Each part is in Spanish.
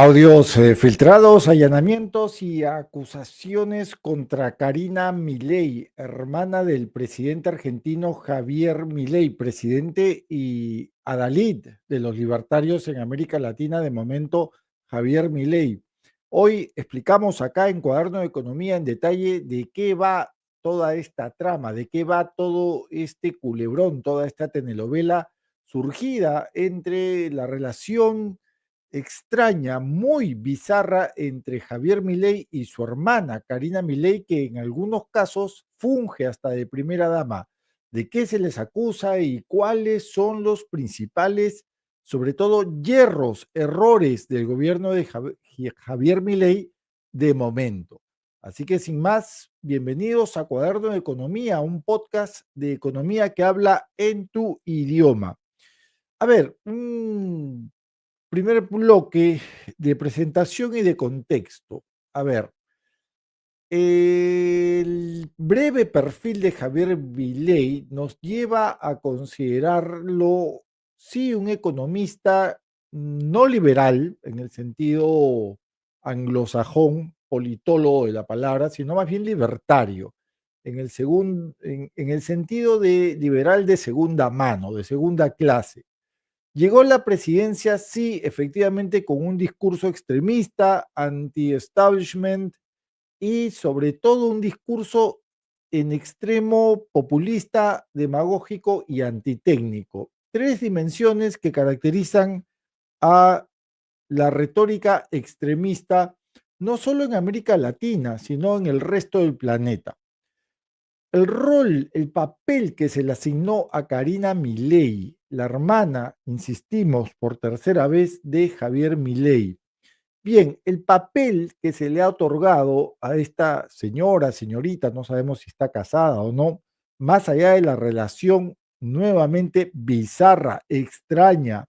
Audios filtrados, allanamientos y acusaciones contra Karina Milei, hermana del presidente argentino Javier Milei, presidente y adalid de los libertarios en América Latina, de momento Javier Milei. Hoy explicamos acá en Cuaderno de Economía en detalle de qué va toda esta trama, de qué va todo este culebrón, toda esta telenovela surgida entre la relación extraña, muy bizarra entre Javier Milei y su hermana Karina Milei, que en algunos casos funge hasta de primera dama. ¿De qué se les acusa y cuáles son los principales, sobre todo, hierros, errores del gobierno de Javier Milei de momento? Así que sin más, bienvenidos a Cuaderno de Economía, un podcast de economía que habla en tu idioma. A ver, primer bloque de presentación y de contexto. A ver, el breve perfil de Javier Milei nos lleva a considerarlo, sí, un economista no liberal en el sentido anglosajón, politólogo de la palabra, sino más bien libertario, en el sentido de liberal de segunda mano, de segunda clase. Llegó a la presidencia, sí, efectivamente, con un discurso extremista, anti-establishment y sobre todo un discurso en extremo populista, demagógico y antitécnico. Tres dimensiones que caracterizan a la retórica extremista, no solo en América Latina, sino en el resto del planeta. El rol, el papel que se le asignó a Karina Milei, la hermana, insistimos, por tercera vez, de Javier Milei. Bien, el papel que se le ha otorgado a esta señora, señorita, no sabemos si está casada o no, más allá de la relación nuevamente bizarra, extraña,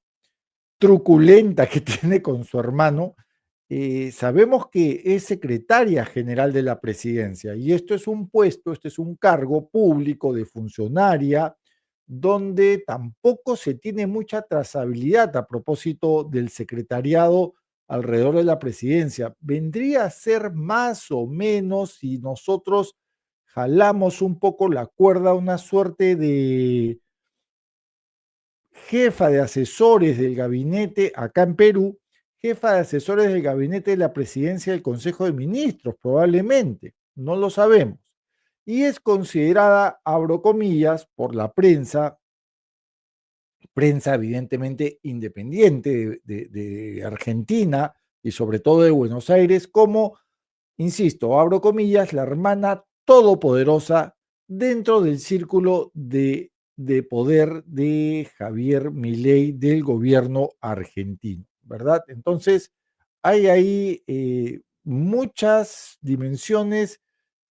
truculenta que tiene con su hermano, sabemos que es secretaria general de la presidencia y esto es un puesto, este es un cargo público de funcionaria donde tampoco se tiene mucha trazabilidad a propósito del secretariado alrededor de la presidencia. Vendría a ser más o menos, si nosotros jalamos un poco la cuerda, una suerte de jefa de asesores del gabinete acá en Perú, jefa de asesores del gabinete de la presidencia del Consejo de Ministros, probablemente, no lo sabemos. Y es considerada, abro comillas, por la prensa, prensa evidentemente independiente de Argentina y sobre todo de Buenos Aires, como, insisto, abro comillas, la hermana todopoderosa dentro del círculo de poder de Javier Milei del gobierno argentino, ¿verdad? Entonces, hay ahí muchas dimensiones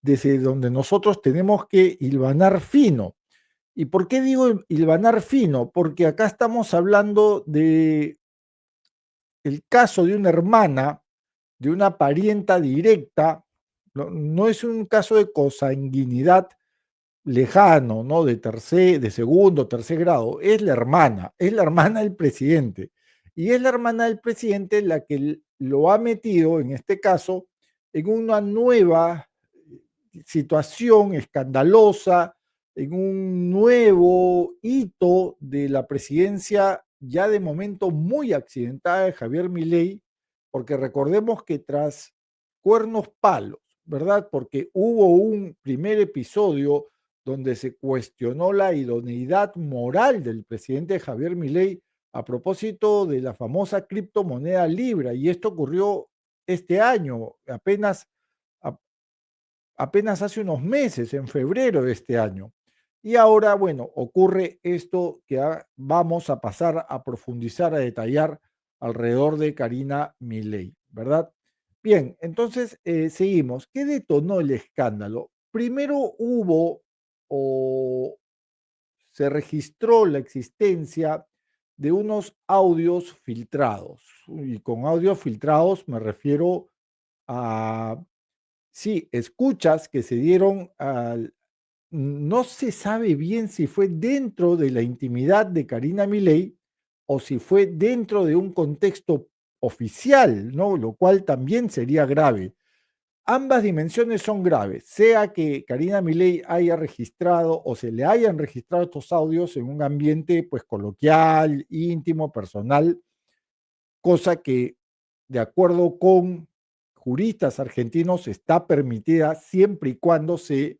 desde donde nosotros tenemos que hilvanar fino. ¿Y por qué digo hilvanar fino? Porque acá estamos hablando de el caso de una hermana, de una parienta directa, no es un caso de consanguinidad lejano, ¿no? De segundo, tercer grado, es la hermana del presidente. Y es la hermana del presidente la que lo ha metido, en este caso, en una nueva situación escandalosa, en un nuevo hito de la presidencia ya de momento muy accidentada de Javier Milei, porque recordemos que tras cuernos palos, ¿verdad? Porque hubo un primer episodio donde se cuestionó la idoneidad moral del presidente Javier Milei a propósito de la famosa criptomoneda Libra, y esto ocurrió este año, apenas hace unos meses, en febrero de este año. Y ahora, bueno, ocurre esto que vamos a pasar a profundizar, a detallar alrededor de Karina Milei, ¿verdad? Bien, entonces seguimos. ¿Qué detonó el escándalo? Primero hubo o se registró la existencia de unos audios filtrados. Y con audios filtrados me refiero a, sí, escuchas que se dieron al... No se sabe bien si fue dentro de la intimidad de Karina Milei o si fue dentro de un contexto oficial, ¿no? Lo cual también sería grave. Ambas dimensiones son graves, sea que Karina Milei haya registrado o se le hayan registrado estos audios en un ambiente pues coloquial, íntimo, personal, cosa que de acuerdo con juristas argentinos está permitida siempre y cuando se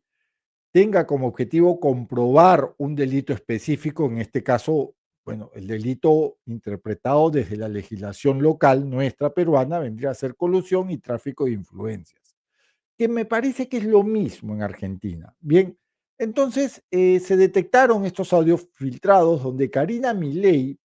tenga como objetivo comprobar un delito específico, en este caso, bueno, el delito interpretado desde la legislación local nuestra peruana vendría a ser colusión y tráfico de influencias, que me parece que es lo mismo en Argentina. Bien, entonces se detectaron estos audios filtrados donde Karina Milei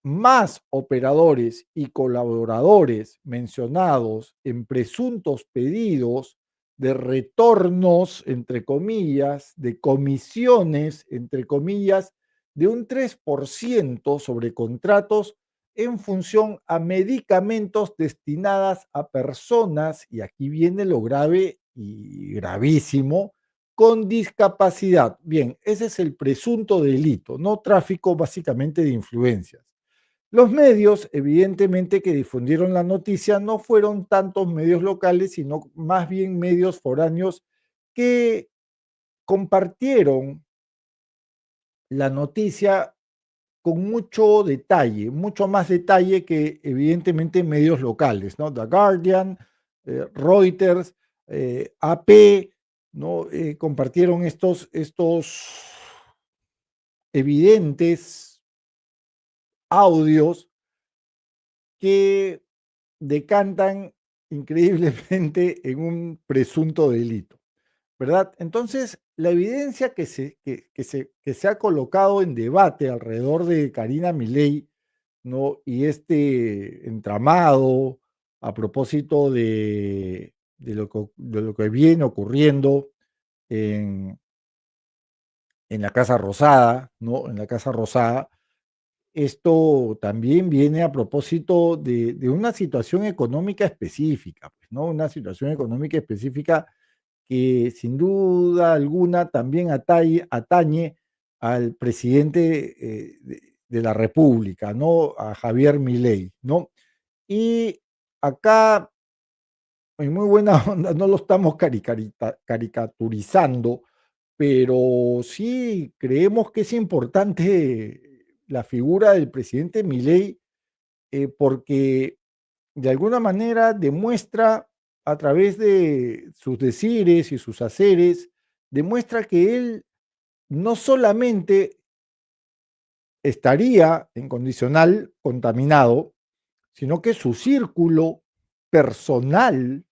más operadores y colaboradores mencionados en presuntos pedidos de retornos, entre comillas, de comisiones, entre comillas, de un 3% sobre contratos en función a medicamentos destinadas a personas, y aquí viene lo grave y gravísimo, con discapacidad. Bien, ese es el presunto delito, no tráfico básicamente de influencias. Los medios, evidentemente, que difundieron la noticia no fueron tantos medios locales, sino más bien medios foráneos que compartieron la noticia con mucho detalle, mucho más detalle que evidentemente medios locales, ¿no? The Guardian, Reuters, AP, ¿no? Compartieron estos evidentes audios que decantan increíblemente en un presunto delito, ¿verdad? Entonces, la evidencia que se ha colocado en debate alrededor de Karina Milei, ¿no? Y este entramado a propósito de lo que viene ocurriendo en, en la Casa Rosada, ¿no? En la Casa Rosada, esto también viene a propósito de una situación económica específica, pues, ¿no? Una situación económica específica que sin duda alguna también atañe al presidente de la República, ¿no? A Javier Milei, ¿no? Y acá, en muy buena onda, no lo estamos caricaturizando, pero sí creemos que es importante la figura del presidente Milei, porque de alguna manera demuestra a través de sus decires y sus haceres, demuestra que él no solamente estaría en condicional contaminado, sino que personal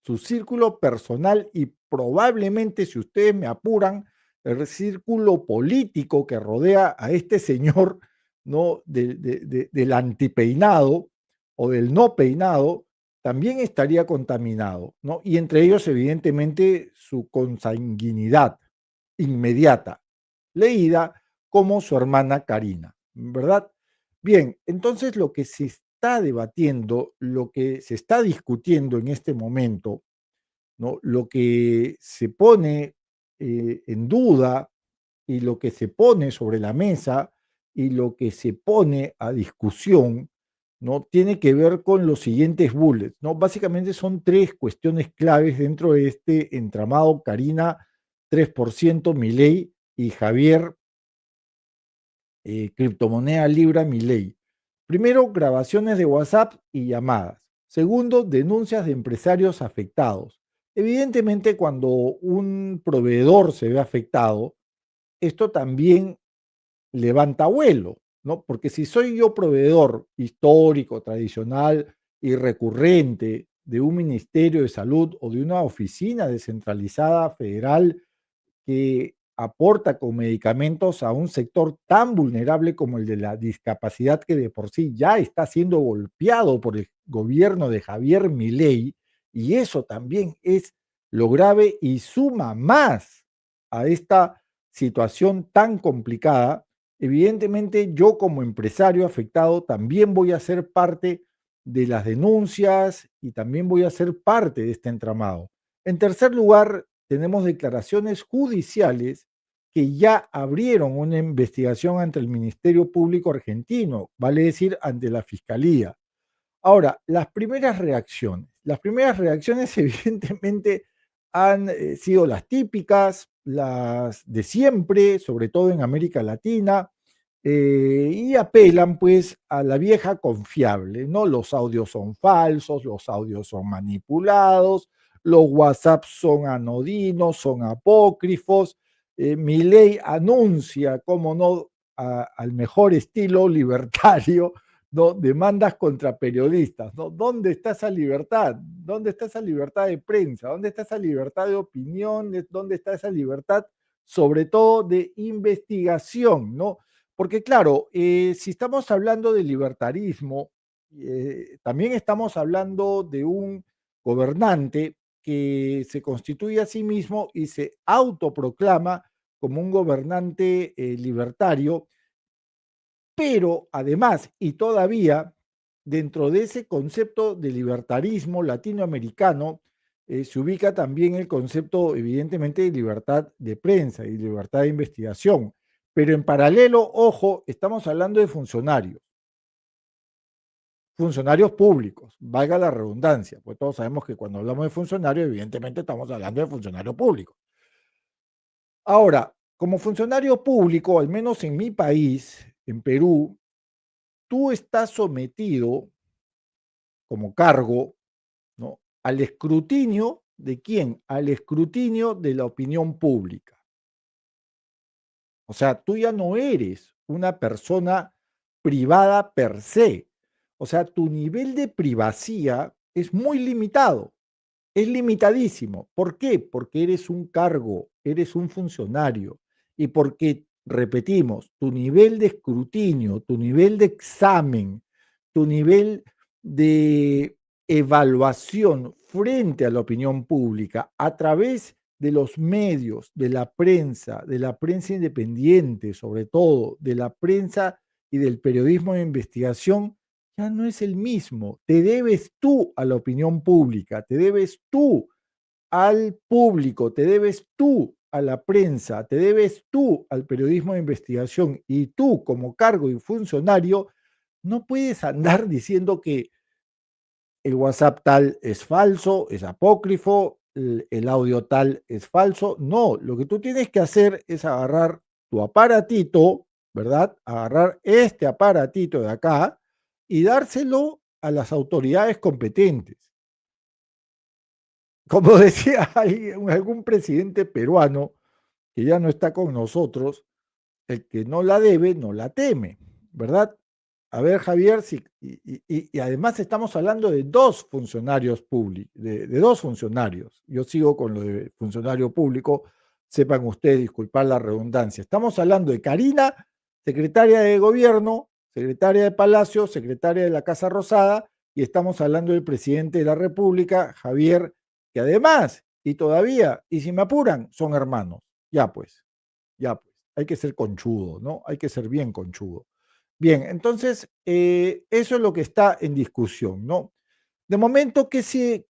su círculo personal y probablemente, si ustedes me apuran, el círculo político que rodea a este señor, ¿no? Del antipeinado o del no peinado, también estaría contaminado, ¿no? Y entre ellos, evidentemente, su consanguinidad inmediata, leída como su hermana Karina, ¿verdad? Bien, entonces lo que se está debatiendo, lo que se está discutiendo en este momento, ¿no? Lo que se pone en duda y lo que se pone sobre la mesa y lo que se pone a discusión, ¿no? Tiene que ver con los siguientes bullets, ¿no? Básicamente son tres cuestiones claves dentro de este entramado Karina 3%, Milei y Javier criptomoneda Libra Milei. Primero, grabaciones de WhatsApp y llamadas. Segundo, denuncias de empresarios afectados. Evidentemente, cuando un proveedor se ve afectado, esto también levanta vuelo, ¿no? Porque si soy yo proveedor histórico, tradicional y recurrente de un ministerio de salud o de una oficina descentralizada federal que aporta con medicamentos a un sector tan vulnerable como el de la discapacidad, que de por sí ya está siendo golpeado por el gobierno de Javier Milei, y eso también es lo grave y suma más a esta situación tan complicada. Evidentemente, yo como empresario afectado también voy a ser parte de las denuncias y también voy a ser parte de este entramado. En tercer lugar, tenemos declaraciones judiciales que ya abrieron una investigación ante el Ministerio Público argentino, vale decir, ante la Fiscalía. Ahora, las primeras reacciones evidentemente han sido las típicas, las de siempre, sobre todo en América Latina, y apelan pues a la vieja confiable, ¿no? Los audios son falsos, los audios son manipulados, los WhatsApp son anodinos, son apócrifos. Milei anuncia, como no, al mejor estilo libertario, ¿no? Demandas contra periodistas, ¿no? ¿Dónde está esa libertad? ¿Dónde está esa libertad de prensa? ¿Dónde está esa libertad de opinión? ¿Dónde está esa libertad, sobre todo, de investigación, ¿no? Porque claro, si estamos hablando de libertarismo, también estamos hablando de un gobernante que se constituye a sí mismo y se autoproclama como un gobernante libertario, pero además y todavía dentro de ese concepto de libertarismo latinoamericano se ubica también el concepto evidentemente de libertad de prensa y libertad de investigación. Pero en paralelo, ojo, estamos hablando de funcionarios públicos, valga la redundancia, pues todos sabemos que cuando hablamos de funcionarios, evidentemente estamos hablando de funcionarios públicos. Ahora, como funcionario público, al menos en mi país, en Perú, tú estás sometido como cargo, ¿no? Al escrutinio de quién, al escrutinio de la opinión pública. O sea, tú ya no eres una persona privada per se. O sea, tu nivel de privacidad es muy limitado, es limitadísimo. ¿Por qué? Porque eres un cargo, eres un funcionario y porque, repetimos, tu nivel de escrutinio, tu nivel de examen, tu nivel de evaluación frente a la opinión pública a través de los medios, de la prensa independiente, sobre todo, de la prensa y del periodismo de investigación, ya no es el mismo. Te debes tú a la opinión pública, te debes tú al público, te debes tú a la prensa, te debes tú al periodismo de investigación y tú como cargo y funcionario no puedes andar diciendo que el WhatsApp tal es falso, es apócrifo, el audio tal es falso. No, lo que tú tienes que hacer es agarrar tu aparatito, ¿verdad? Agarrar este aparatito de acá y dárselo a las autoridades competentes. Como decía algún presidente peruano que ya no está con nosotros, el que no la debe, no la teme, ¿verdad? A ver, Javier, y además estamos hablando de dos funcionarios públicos, de dos funcionarios. Yo sigo con lo de funcionario público, sepan ustedes, disculpar la redundancia. Estamos hablando de Karina, secretaria de gobierno, secretaria de Palacio, secretaria de la Casa Rosada, y estamos hablando del presidente de la República, Javier, que además, y todavía, y si me apuran, son hermanos. Ya pues, hay que ser conchudo, ¿no? Hay que ser bien conchudo. Bien, entonces, eso es lo que está en discusión, ¿no? De momento, ¿qué se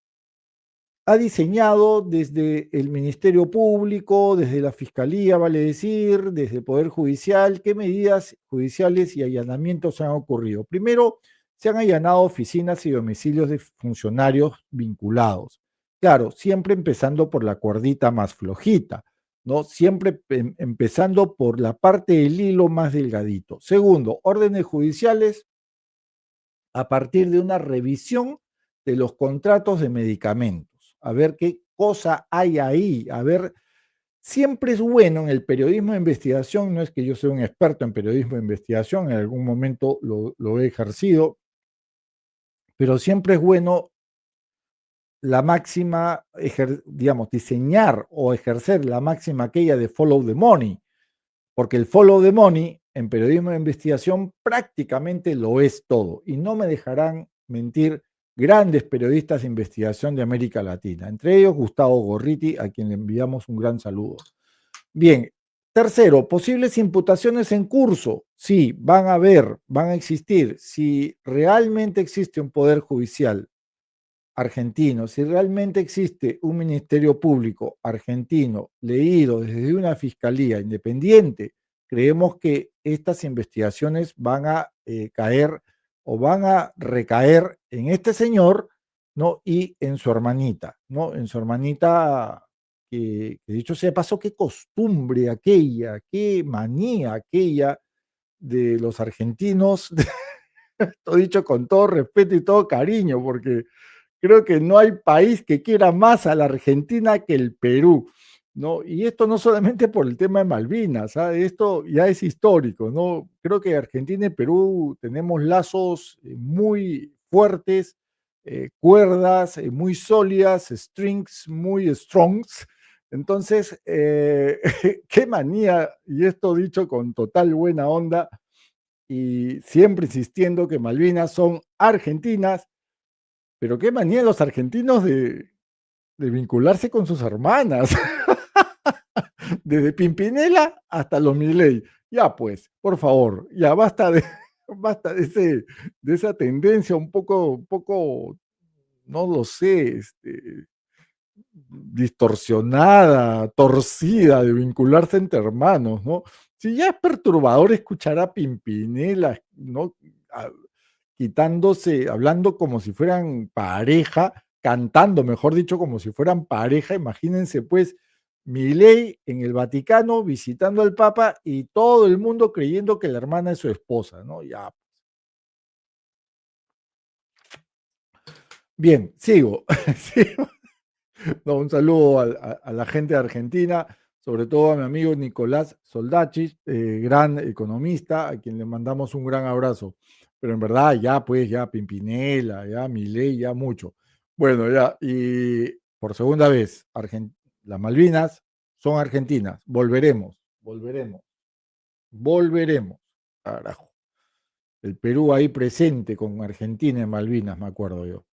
ha diseñado desde el Ministerio Público, desde la Fiscalía, vale decir, desde el Poder Judicial? ¿Qué medidas judiciales y allanamientos han ocurrido? Primero, se han allanado oficinas y domicilios de funcionarios vinculados. Claro, siempre empezando por la cuerdita más flojita, ¿no? Siempre empezando por la parte del hilo más delgadito. Segundo, órdenes judiciales a partir de una revisión de los contratos de medicamentos, a ver qué cosa hay ahí, a ver, siempre es bueno en el periodismo de investigación, no es que yo sea un experto en periodismo de investigación, en algún momento lo he ejercido, pero siempre es bueno la máxima, digamos, diseñar o ejercer la máxima aquella de follow the money, porque el follow the money en periodismo de investigación prácticamente lo es todo. Y no me dejarán mentir grandes periodistas de investigación de América Latina, entre ellos Gustavo Gorriti, a quien le enviamos un gran saludo. Bien, tercero, posibles imputaciones en curso. Sí, van a haber, van a existir. Si realmente existe un poder judicial argentino, si realmente existe un ministerio público argentino leído desde una fiscalía independiente, creemos que estas investigaciones van a caer o van a recaer en este señor, ¿no? Y en su hermanita, ¿no? En su hermanita, que dicho sea de paso, qué costumbre aquella, qué manía aquella de los argentinos, esto dicho con todo respeto y todo cariño, porque creo que no hay país que quiera más a la Argentina que el Perú, ¿no? Y esto no solamente por el tema de Malvinas, ¿ah? Esto ya es histórico, ¿no? Creo que Argentina y Perú tenemos lazos muy fuertes, cuerdas muy sólidas, strings muy strongs. Entonces, qué manía, y esto dicho con total buena onda, y siempre insistiendo que Malvinas son argentinas, pero qué manía los argentinos de vincularse con sus hermanas, desde Pimpinela hasta los Milei. Ya pues, por favor, ya basta de, basta de esa tendencia un poco, no lo sé, distorsionada, torcida de vincularse entre hermanos, ¿no? Si ya es perturbador escuchar a Pimpinela, ¿no? Quitándose, hablando como si fueran pareja, cantando, mejor dicho, como si fueran pareja. Imagínense, pues, Milei en el Vaticano visitando al Papa y todo el mundo creyendo que la hermana es su esposa, ¿no? Ya. Bien, sigo. Sigo. No, un saludo a la gente de Argentina, sobre todo a mi amigo Nicolás Soldachis, gran economista, a quien le mandamos un gran abrazo. Pero en verdad, ya pues, ya Pimpinela, ya Milei, ya mucho. Bueno, ya, y por segunda vez, las Malvinas son argentinas. Volveremos, volveremos, volveremos. Carajo. El Perú ahí presente con Argentina en Malvinas, me acuerdo yo.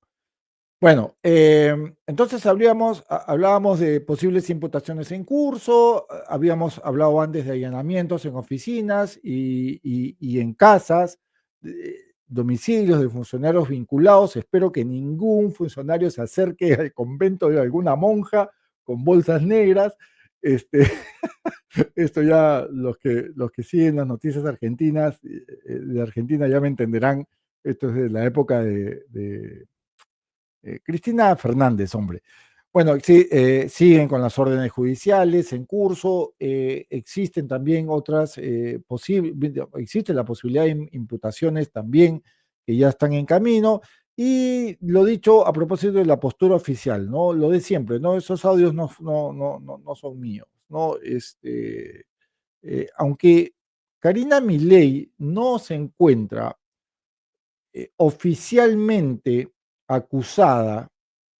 Bueno, entonces hablábamos de posibles imputaciones en curso, habíamos hablado antes de allanamientos en oficinas y en casas, domicilios de funcionarios vinculados. Espero que ningún funcionario se acerque al convento de alguna monja con bolsas negras. Este, esto ya los que siguen las noticias argentinas, de Argentina ya me entenderán. Esto es de la época de Cristina Fernández, hombre. Bueno, sí, siguen con las órdenes judiciales en curso, existen también otras existe la posibilidad de imputaciones también que ya están en camino. Y lo dicho a propósito de la postura oficial, ¿no? Lo de siempre, ¿no? Esos audios no son míos, ¿no? Aunque Karina Milei no se encuentra oficialmente acusada,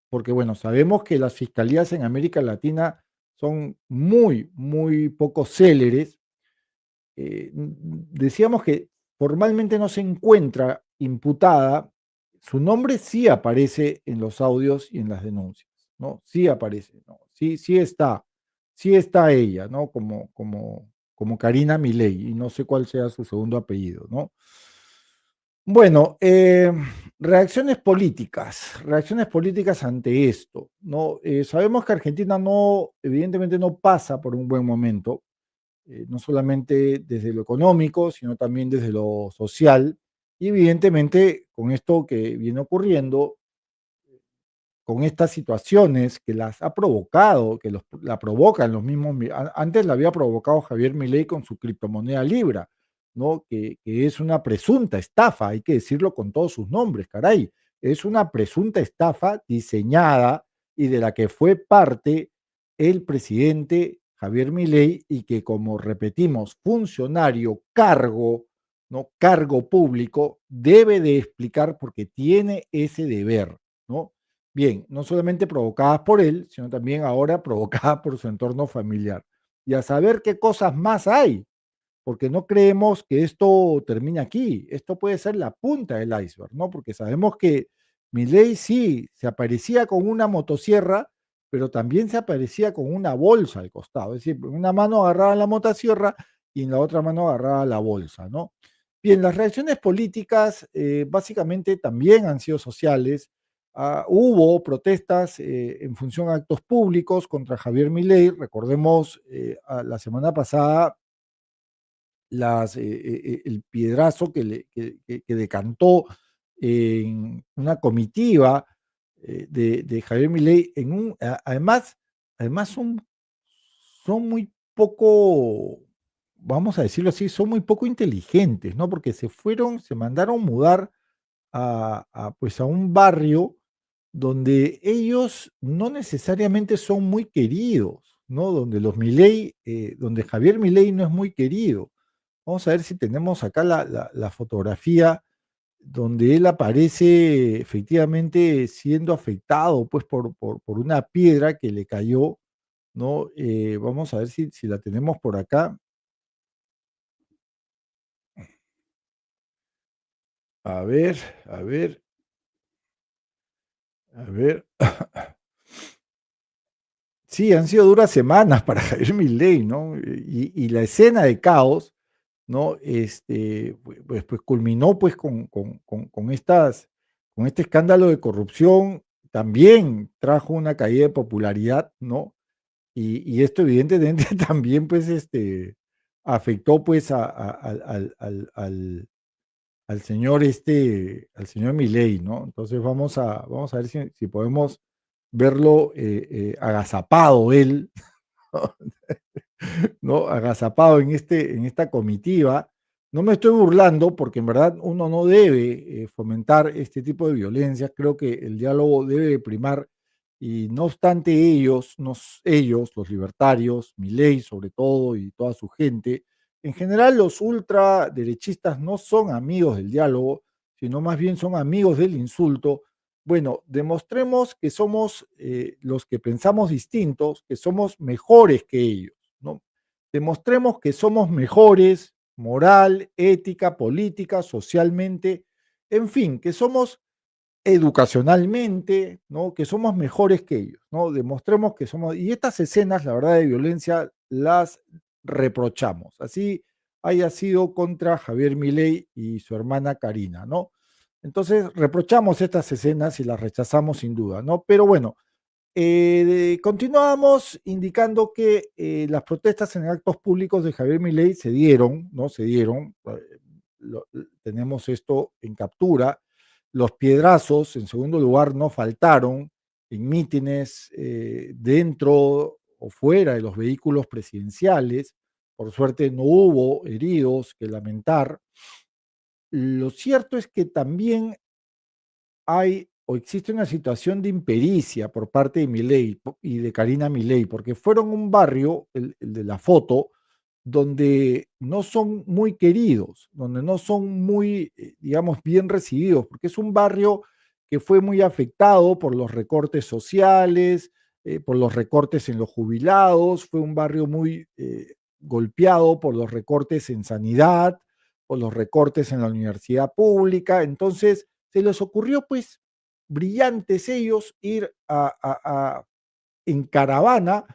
porque bueno, sabemos que las fiscalías en América Latina son muy poco céleres. Decíamos que formalmente no se encuentra imputada, su nombre sí aparece en los audios y en las denuncias, ¿no? Sí aparece, ¿no? Sí está ella, ¿no? Como Karina Milei, y no sé cuál sea su segundo apellido, ¿no? Bueno, reacciones políticas ante esto, ¿no? Sabemos que Argentina no, evidentemente no pasa por un buen momento, no solamente desde lo económico, sino también desde lo social, y evidentemente con esto que viene ocurriendo, con estas situaciones que las ha provocado, la provocan los mismos, antes la había provocado Javier Milei con su criptomoneda Libra, ¿no? Que es una presunta estafa, hay que decirlo con todos sus nombres, caray, es una presunta estafa diseñada y de la que fue parte el presidente Javier Milei y que, como repetimos, funcionario, cargo, ¿no? Cargo público, debe de explicar porque tiene ese deber, ¿no? Bien, no solamente provocadas por él, sino también ahora provocadas por su entorno familiar. Y a saber qué cosas más hay, porque no creemos que esto termine aquí. Esto puede ser la punta del iceberg, ¿no? Porque sabemos que Milei sí se aparecía con una motosierra, pero también se aparecía con una bolsa al costado. Es decir, en una mano agarraba la motosierra y en la otra mano agarraba la bolsa, ¿no? Bien, las reacciones políticas básicamente también han sido sociales. Hubo protestas en función a actos públicos contra Javier Milei. Recordemos la semana pasada el piedrazo que decantó en una comitiva de Javier Milei, además son muy poco, vamos a decirlo así, son muy poco inteligentes, ¿no? Porque se mandaron mudar pues a un barrio donde ellos no necesariamente son muy queridos, ¿no? Donde donde Javier Milei no es muy querido. Vamos a ver si tenemos acá la fotografía donde él aparece efectivamente siendo afectado pues por una piedra que le cayó, ¿no? Vamos a ver si la tenemos por acá. A ver, a ver, a ver. Sí, han sido duras semanas para Javier Milei, ¿no? Y la escena de caos, ¿no? Pues culminó pues con este escándalo de corrupción, también trajo una caída de popularidad, ¿no? Y esto evidentemente también pues afectó pues al señor Milei, ¿no? Entonces vamos a ver si podemos verlo agazapado él, ¿no? Agazapado en esta comitiva. No me estoy burlando porque en verdad uno no debe fomentar este tipo de violencias. Creo que el diálogo debe primar y no obstante ellos, los libertarios, Milei sobre todo y toda su gente, en general los ultraderechistas no son amigos del diálogo, sino más bien son amigos del insulto. Bueno, demostremos que somos los que pensamos distintos, que somos mejores que ellos, ¿no? Demostremos que somos mejores moral, ética, política, socialmente, en fin, que somos educacionalmente, ¿no? Que somos mejores que ellos, ¿no? Demostremos que somos, y estas escenas, la verdad, de violencia, las reprochamos. Así haya sido contra Javier Milei y su hermana Karina, ¿no? Entonces, reprochamos estas escenas y las rechazamos sin duda, ¿no? Pero bueno, continuamos indicando que las protestas en actos públicos de Javier Milei se dieron, ¿no? Se dieron, tenemos esto en captura. Los piedrazos, en segundo lugar, no faltaron en mítines dentro o fuera de los vehículos presidenciales. Por suerte no hubo heridos que lamentar. Lo cierto es que también hay o existe una situación de impericia por parte de Milei y de Karina Milei, porque fueron un barrio, el de la foto, donde no son muy queridos, donde no son muy, digamos, bien recibidos, porque es un barrio que fue muy afectado por los recortes sociales, por los recortes en los jubilados, fue un barrio muy golpeado por los recortes en sanidad, por los recortes en la universidad pública, entonces se les ocurrió pues brillantes ellos ir en caravana,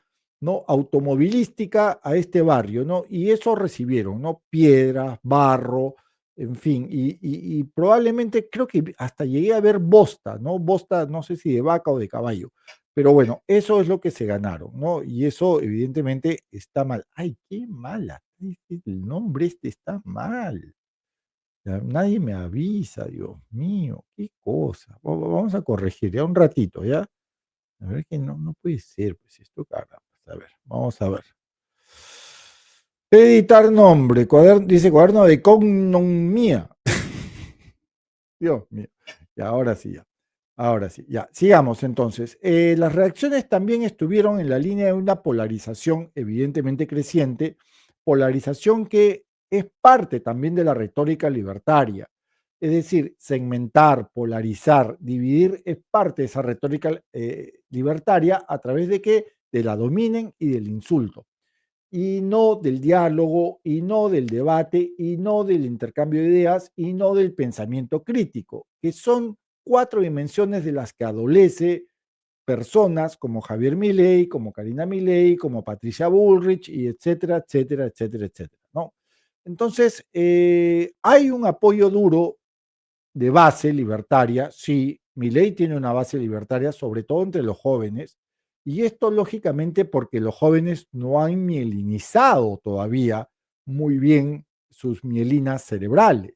¿no? Automovilística a este barrio, ¿no? Y eso recibieron, ¿no? Piedras, barro, en fin, y probablemente creo que hasta llegué a ver bosta, ¿no? Bosta, no sé si de vaca o de caballo, pero bueno, eso es lo que se ganaron, ¿no? Y eso evidentemente está mal. Ay, qué mala, el nombre este está mal. Nadie me avisa, Dios mío, qué cosa. Vamos a corregir ya un ratito, ¿ya? A ver que no puede ser, pues esto, caramba. A ver, vamos a ver. Editar nombre, dice cuaderno de cognomía. Dios mío. Y ahora sí, ya. Ahora sí, ya. Sigamos entonces. Las reacciones también estuvieron en la línea de una polarización evidentemente creciente, polarización que es parte también de la retórica libertaria. Es decir, segmentar, polarizar, dividir es parte de esa retórica libertaria a través de que de la dominen y del insulto y no del diálogo, y no del debate, y no del intercambio de ideas, y no del pensamiento crítico, que son cuatro dimensiones de las que adolece personas como Javier Milei, como Karina Milei, como Patricia Bullrich, y etcétera, etcétera, etcétera, etcétera, ¿no? Entonces, hay un apoyo duro de base libertaria, sí, Milei tiene una base libertaria, sobre todo entre los jóvenes, y esto lógicamente porque los jóvenes no han mielinizado todavía muy bien sus mielinas cerebrales.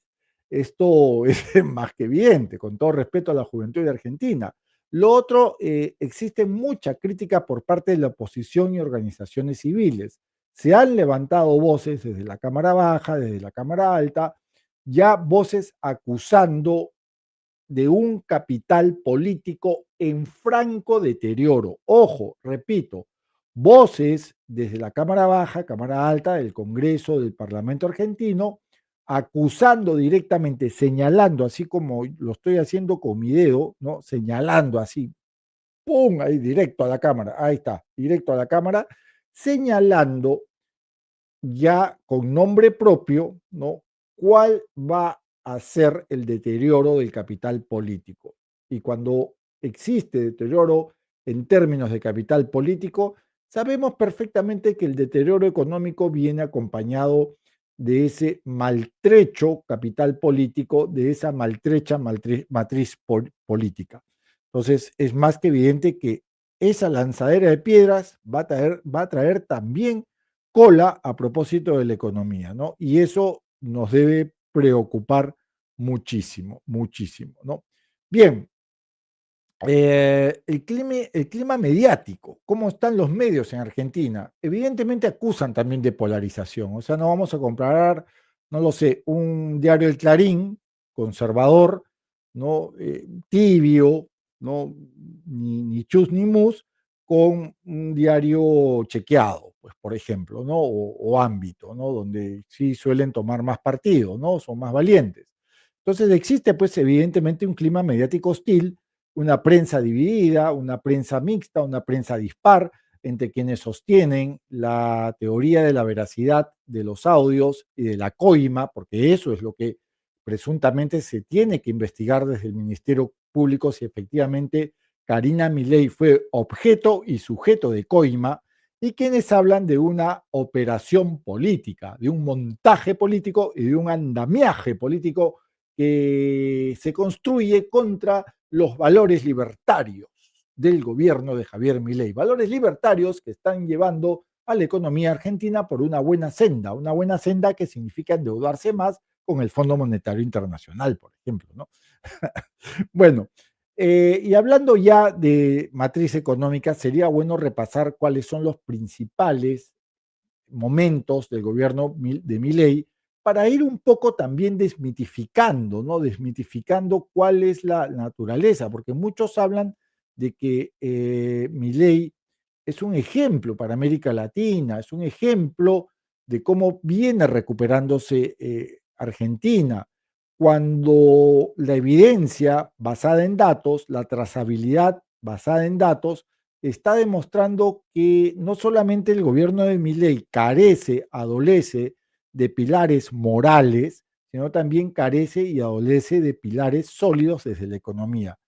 Esto es más que evidente, con todo respeto a la juventud de Argentina. Lo otro, existe mucha crítica por parte de la oposición y organizaciones civiles. Se han levantado voces desde la Cámara Baja, desde la Cámara Alta, ya voces acusando de un capital político en franco deterioro. Ojo, repito, voces desde la Cámara Baja, Cámara Alta, del Congreso, del Parlamento argentino, acusando directamente, señalando, así como lo estoy haciendo con mi dedo, ¿no? Señalando así, ¡pum! Ahí directo a la cámara, ahí está, directo a la cámara, señalando ya con nombre propio, ¿no? ¿Cuál va a ser el deterioro del capital político? Y cuando existe deterioro en términos de capital político, sabemos perfectamente que el deterioro económico viene acompañado de ese maltrecho capital político, de esa maltrecha matriz política. Entonces, es más que evidente que esa lanzadera de piedras va a traer también cola a propósito de la economía, ¿no? Y eso nos debe preocupar muchísimo, muchísimo, ¿no? Bien, el clima mediático, ¿cómo están los medios en Argentina? Evidentemente acusan también de polarización, o sea, no vamos a comparar, no lo sé, un diario El Clarín, conservador, ¿no? Tibio, ¿no? Ni chus ni mus, con un diario chequeado, pues, por ejemplo, ¿no? O ámbito, ¿no? Donde sí suelen tomar más partido, ¿no? Son más valientes. Entonces existe, pues, evidentemente un clima mediático hostil, una prensa dividida, una prensa mixta, una prensa dispar entre quienes sostienen la teoría de la veracidad de los audios y de la coima, porque eso es lo que presuntamente se tiene que investigar desde el Ministerio Público si efectivamente Karina Milei fue objeto y sujeto de coima, y quienes hablan de una operación política, de un montaje político y de un andamiaje político que se construye contra los valores libertarios del gobierno de Javier Milei, valores libertarios que están llevando a la economía argentina por una buena senda que significa endeudarse más con el Fondo Monetario Internacional, por ejemplo, ¿no? Bueno, y hablando ya de matriz económica, sería bueno repasar cuáles son los principales momentos del gobierno de Milei para ir un poco también desmitificando, ¿no? Desmitificando cuál es la naturaleza, porque muchos hablan de que Milei es un ejemplo para América Latina, es un ejemplo de cómo viene recuperándose Argentina, cuando la evidencia basada en datos, la trazabilidad basada en datos, está demostrando que no solamente el gobierno de Milei carece, adolece de pilares morales, sino también carece y adolece de pilares sólidos desde la economía.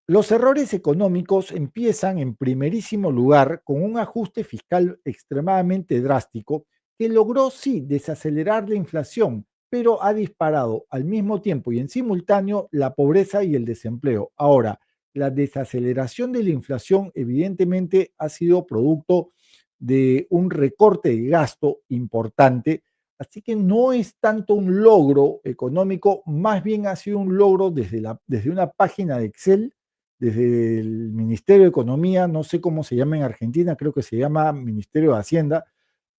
Los errores económicos empiezan en primerísimo lugar con un ajuste fiscal extremadamente drástico que logró sí desacelerar la inflación, pero ha disparado al mismo tiempo y en simultáneo la pobreza y el desempleo. Ahora, la desaceleración de la inflación evidentemente ha sido producto de un recorte de gasto importante, así que no es tanto un logro económico, más bien ha sido un logro desde una página de Excel, desde el Ministerio de Economía, no sé cómo se llama en Argentina, creo que se llama Ministerio de Hacienda,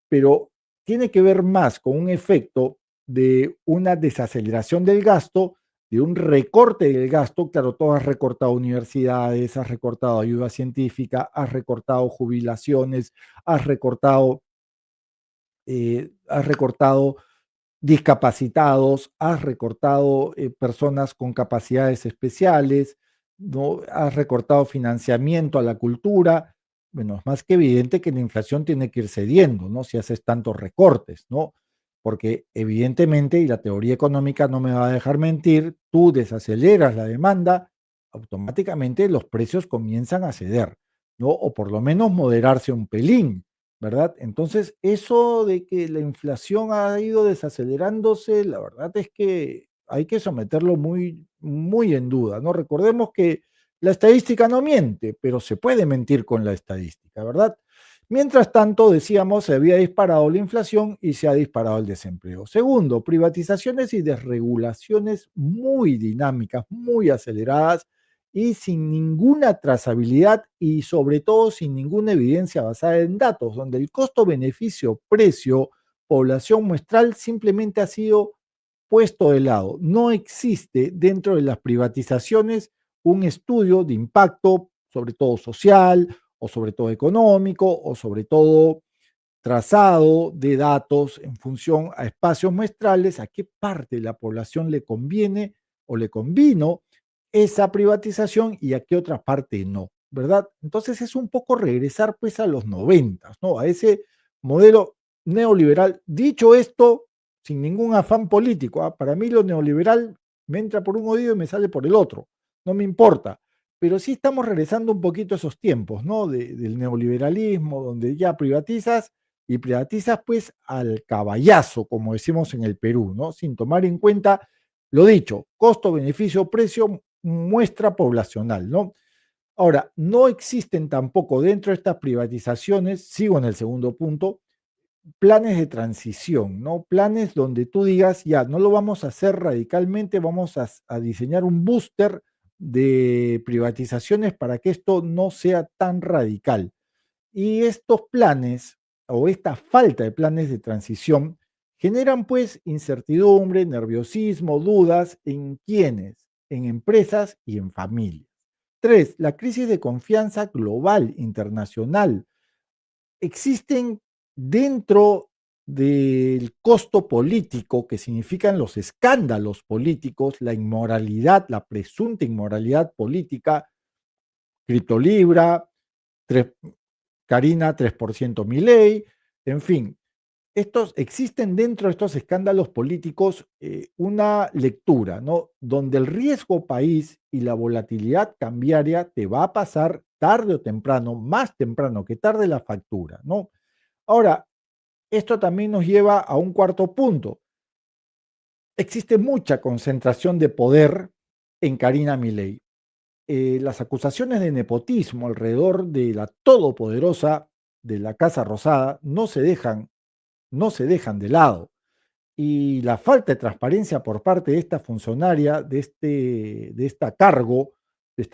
pero tiene que ver más con un efecto de una desaceleración del gasto, de un recorte del gasto. Claro, tú has recortado universidades, has recortado ayuda científica, has recortado jubilaciones, has recortado discapacitados, has recortado personas con capacidades especiales, ¿no? Has recortado financiamiento a la cultura. Bueno, es más que evidente que la inflación tiene que ir cediendo, ¿no? Si haces tantos recortes, ¿no? Porque evidentemente, y la teoría económica no me va a dejar mentir, tú desaceleras la demanda, automáticamente los precios comienzan a ceder, ¿no? O por lo menos moderarse un pelín, ¿verdad? Entonces, eso de que la inflación ha ido desacelerándose, la verdad es que hay que someterlo muy, muy en duda, ¿no? Recordemos que la estadística no miente, pero se puede mentir con la estadística, ¿verdad? Mientras tanto, decíamos, se había disparado la inflación y se ha disparado el desempleo. Segundo, privatizaciones y desregulaciones muy dinámicas, muy aceleradas y sin ninguna trazabilidad y sobre todo sin ninguna evidencia basada en datos, donde el costo-beneficio, precio, población muestral simplemente ha sido puesto de lado. No existe dentro de las privatizaciones un estudio de impacto, sobre todo social, o sobre todo económico, o sobre todo trazado de datos en función a espacios muestrales, a qué parte de la población le conviene o le convino esa privatización y a qué otra parte no, ¿verdad? Entonces es un poco regresar pues a los 90, ¿no? A ese modelo neoliberal. Dicho esto, sin ningún afán político, ¿ah? Para mí lo neoliberal me entra por un oído y me sale por el otro, no me importa, pero sí estamos regresando un poquito a esos tiempos, ¿no? Del neoliberalismo, donde ya privatizas y privatizas pues al caballazo, como decimos en el Perú, ¿no? Sin tomar en cuenta lo dicho, costo, beneficio, precio, muestra poblacional, ¿no? Ahora, no existen tampoco dentro de estas privatizaciones, sigo en el segundo punto, planes de transición, ¿no? Planes donde tú digas, ya, no lo vamos a hacer radicalmente, vamos a diseñar un booster de privatizaciones para que esto no sea tan radical. Y estos planes o esta falta de planes de transición generan pues incertidumbre, nerviosismo, dudas en quiénes, en empresas y en familias. Tres, la crisis de confianza global, internacional. Existen dentro del costo político que significan los escándalos políticos, la inmoralidad, la presunta inmoralidad política, criptolibra, Karina 3% Milei, en fin, estos, existen dentro de estos escándalos políticos una lectura, ¿no? Donde el riesgo país y la volatilidad cambiaria te va a pasar tarde o temprano, más temprano que tarde la factura, ¿no? Ahora, esto también nos lleva a un cuarto punto. Existe mucha concentración de poder en Karina Milei. Las acusaciones de nepotismo alrededor de la todopoderosa de la Casa Rosada no se dejan de lado. Y la falta de transparencia por parte de esta funcionaria, de este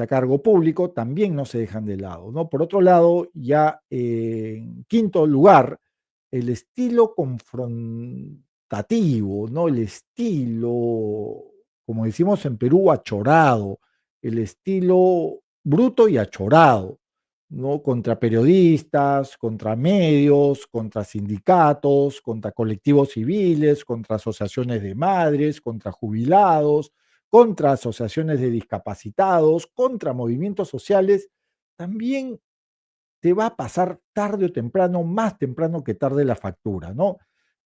cargo público, también no se dejan de lado, ¿no? Por otro lado, ya en quinto lugar, el estilo confrontativo, ¿no? El estilo, como decimos en Perú, achorado, el estilo bruto y achorado, ¿no? Contra periodistas, contra medios, contra sindicatos, contra colectivos civiles, contra asociaciones de madres, contra jubilados, contra asociaciones de discapacitados, contra movimientos sociales, también te va a pasar tarde o temprano, más temprano que tarde la factura, ¿no?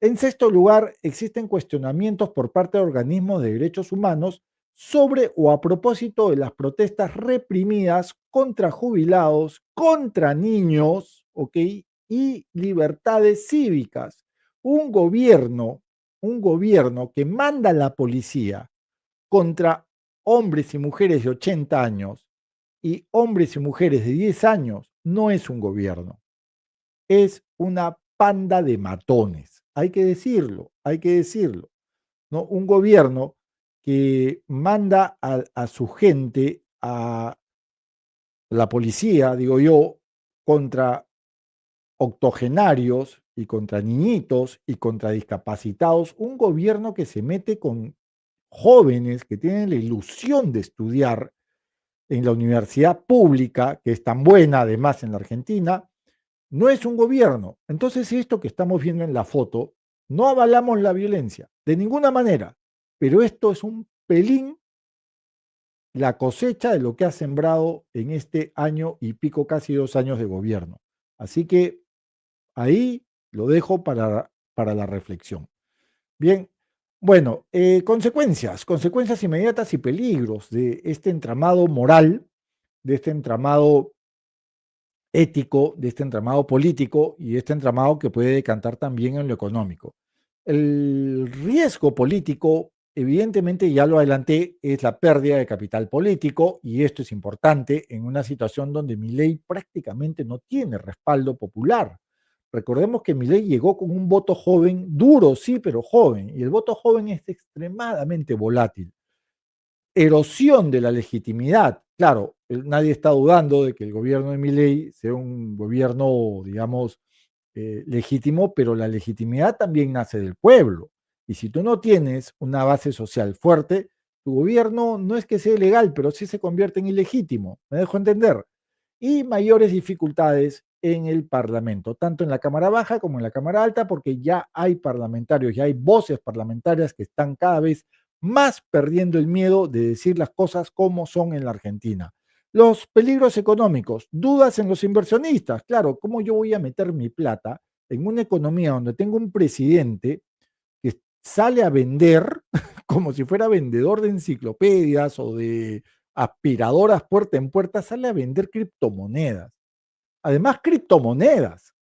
En sexto lugar, existen cuestionamientos por parte de organismos de derechos humanos sobre o a propósito de las protestas reprimidas contra jubilados, contra niños, ¿ok? Y libertades cívicas. Un gobierno, un gobierno que manda a la policía contra hombres y mujeres de 80 años y hombres y mujeres de 10 años no es un gobierno, es una panda de matones. Hay que decirlo, ¿no? Un gobierno que manda a su gente, a la policía, digo yo, contra octogenarios y contra niñitos y contra discapacitados, un gobierno que se mete con jóvenes que tienen la ilusión de estudiar en la universidad pública, que es tan buena además en la Argentina, no es un gobierno. Entonces, esto que estamos viendo en la foto, no avalamos la violencia, de ninguna manera, pero esto es un pelín la cosecha de lo que ha sembrado en este año y pico, casi 2 años de gobierno. Así que ahí lo dejo para la reflexión. Bien, bueno, consecuencias inmediatas y peligros de este entramado moral, de este entramado ético, de este entramado político y este entramado que puede decantar también en lo económico. El riesgo político evidentemente, ya lo adelanté, es la pérdida de capital político y esto es importante en una situación donde Milei prácticamente no tiene respaldo popular. Recordemos que Milei llegó con un voto joven, duro sí, pero joven, y el voto joven es extremadamente volátil. Erosión de la legitimidad. Claro, nadie está dudando de que el gobierno de Milei sea un gobierno, digamos, legítimo, pero la legitimidad también nace del pueblo. Y si tú no tienes una base social fuerte, tu gobierno no es que sea ilegal, pero sí se convierte en ilegítimo. ¿Me dejo entender? Y mayores dificultades en el Parlamento, tanto en la Cámara Baja como en la Cámara Alta, porque ya hay parlamentarios, ya hay voces parlamentarias que están cada vez más perdiendo el miedo de decir las cosas como son en la Argentina. Los peligros económicos, dudas en los inversionistas. Claro, ¿cómo yo voy a meter mi plata en una economía donde tengo un presidente que sale a vender como si fuera vendedor de enciclopedias o de aspiradoras puerta en puerta, sale a vender criptomonedas? Además, criptomonedas.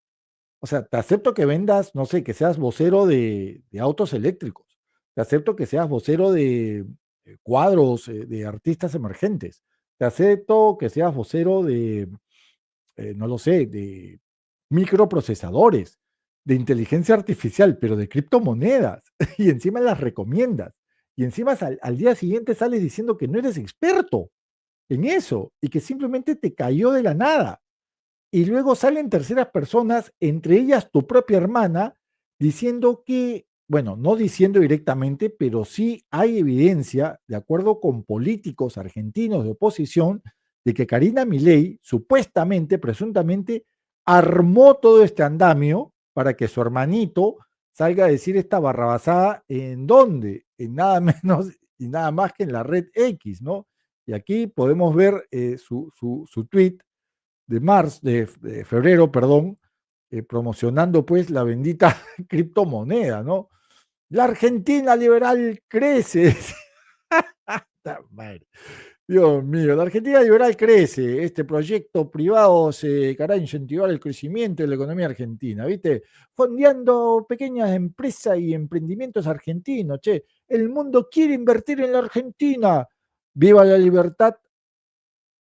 O sea, te acepto que vendas, no sé, que seas vocero de autos eléctricos. Te acepto que seas vocero de cuadros de artistas emergentes. Te acepto que seas vocero de, no lo sé, de microprocesadores, de inteligencia artificial, pero de criptomonedas. Y encima las recomiendas. Y encima al día siguiente sales diciendo que no eres experto en eso y que simplemente te cayó de la nada. Y luego salen terceras personas, entre ellas tu propia hermana, diciendo que, bueno, no diciendo directamente, pero sí hay evidencia, de acuerdo con políticos argentinos de oposición, de que Karina Milei supuestamente, presuntamente, armó todo este andamio para que su hermanito salga a decir esta barrabasada en dónde, en nada menos y nada más que en la red X, ¿no? Y aquí podemos ver su tweet de febrero, perdón, promocionando pues la bendita criptomoneda, ¿no? La Argentina liberal crece. Dios mío, la Argentina liberal crece. Este proyecto privado se dedicará a incentivar el crecimiento de la economía argentina, ¿viste? Fondeando pequeñas empresas y emprendimientos argentinos, che. El mundo quiere invertir en la Argentina. Viva la libertad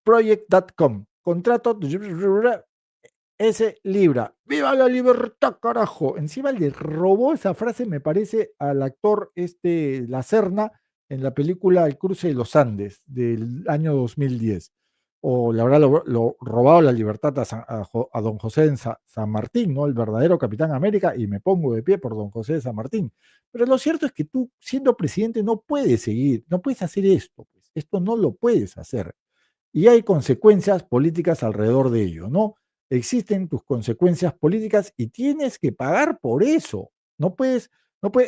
project.com. Contrato ese Libra. ¡Viva la libertad, carajo! Encima le robó esa frase, me parece, al actor La Serna en la película El cruce de los Andes del año 2010. O le habrá robado la libertad a don José de San Martín, ¿no? El verdadero Capitán América, y me pongo de pie por don José de San Martín. Pero lo cierto es que tú, siendo presidente, no puedes seguir, no puedes hacer esto, pues. Esto no lo puedes hacer y hay consecuencias políticas alrededor de ello, ¿no? Existen tus consecuencias políticas y tienes que pagar por eso. No puedes,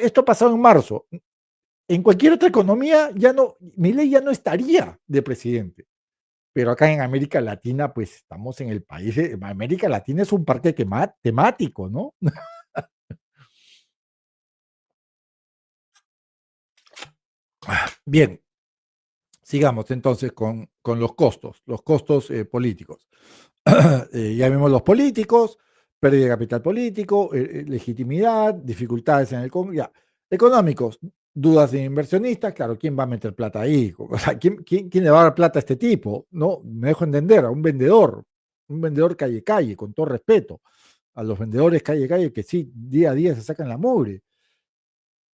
esto ha pasado en marzo. En cualquier otra economía ya no, Milei ya no estaría de presidente. Pero acá en América Latina, pues estamos en el país, América Latina es un parque temático, ¿no? Bien, sigamos entonces con los costos políticos. Ya vimos los políticos, pérdida de capital político, legitimidad, dificultades en el Congreso. Económicos, dudas de inversionistas, claro, ¿quién va a meter plata ahí? O sea, ¿quién le va a dar plata a este tipo? No, me dejo entender, a un vendedor calle, con todo respeto, a los vendedores calle, que sí, día a día se sacan la mugre.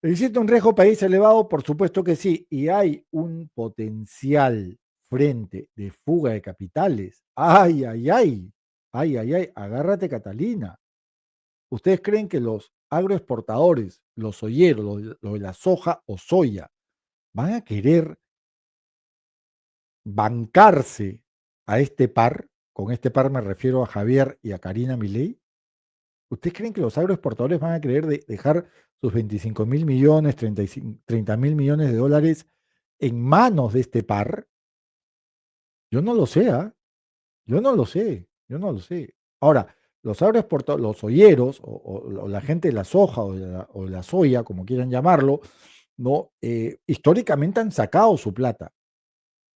¿Existe un riesgo país elevado? Por supuesto que sí, y hay un potencial frente de fuga de capitales. ¡Ay, ay, ay! ¡Ay, ay, ay! Agárrate, Catalina. ¿Ustedes creen que los agroexportadores, los soyeros, los de la soja o soya, van a querer bancarse a este par? Con este par me refiero a Javier y a Karina Milei. ¿Ustedes creen que los agroexportadores van a querer dejar sus 25.000 millones, 30.000 millones de dólares en manos de este par? Yo no lo sé, ¿ah? Yo no lo sé, yo no lo sé. Ahora, los agroexportadores, los olleros, o la gente de la soja o de la soya, como quieran llamarlo, ¿no? Históricamente han sacado su plata.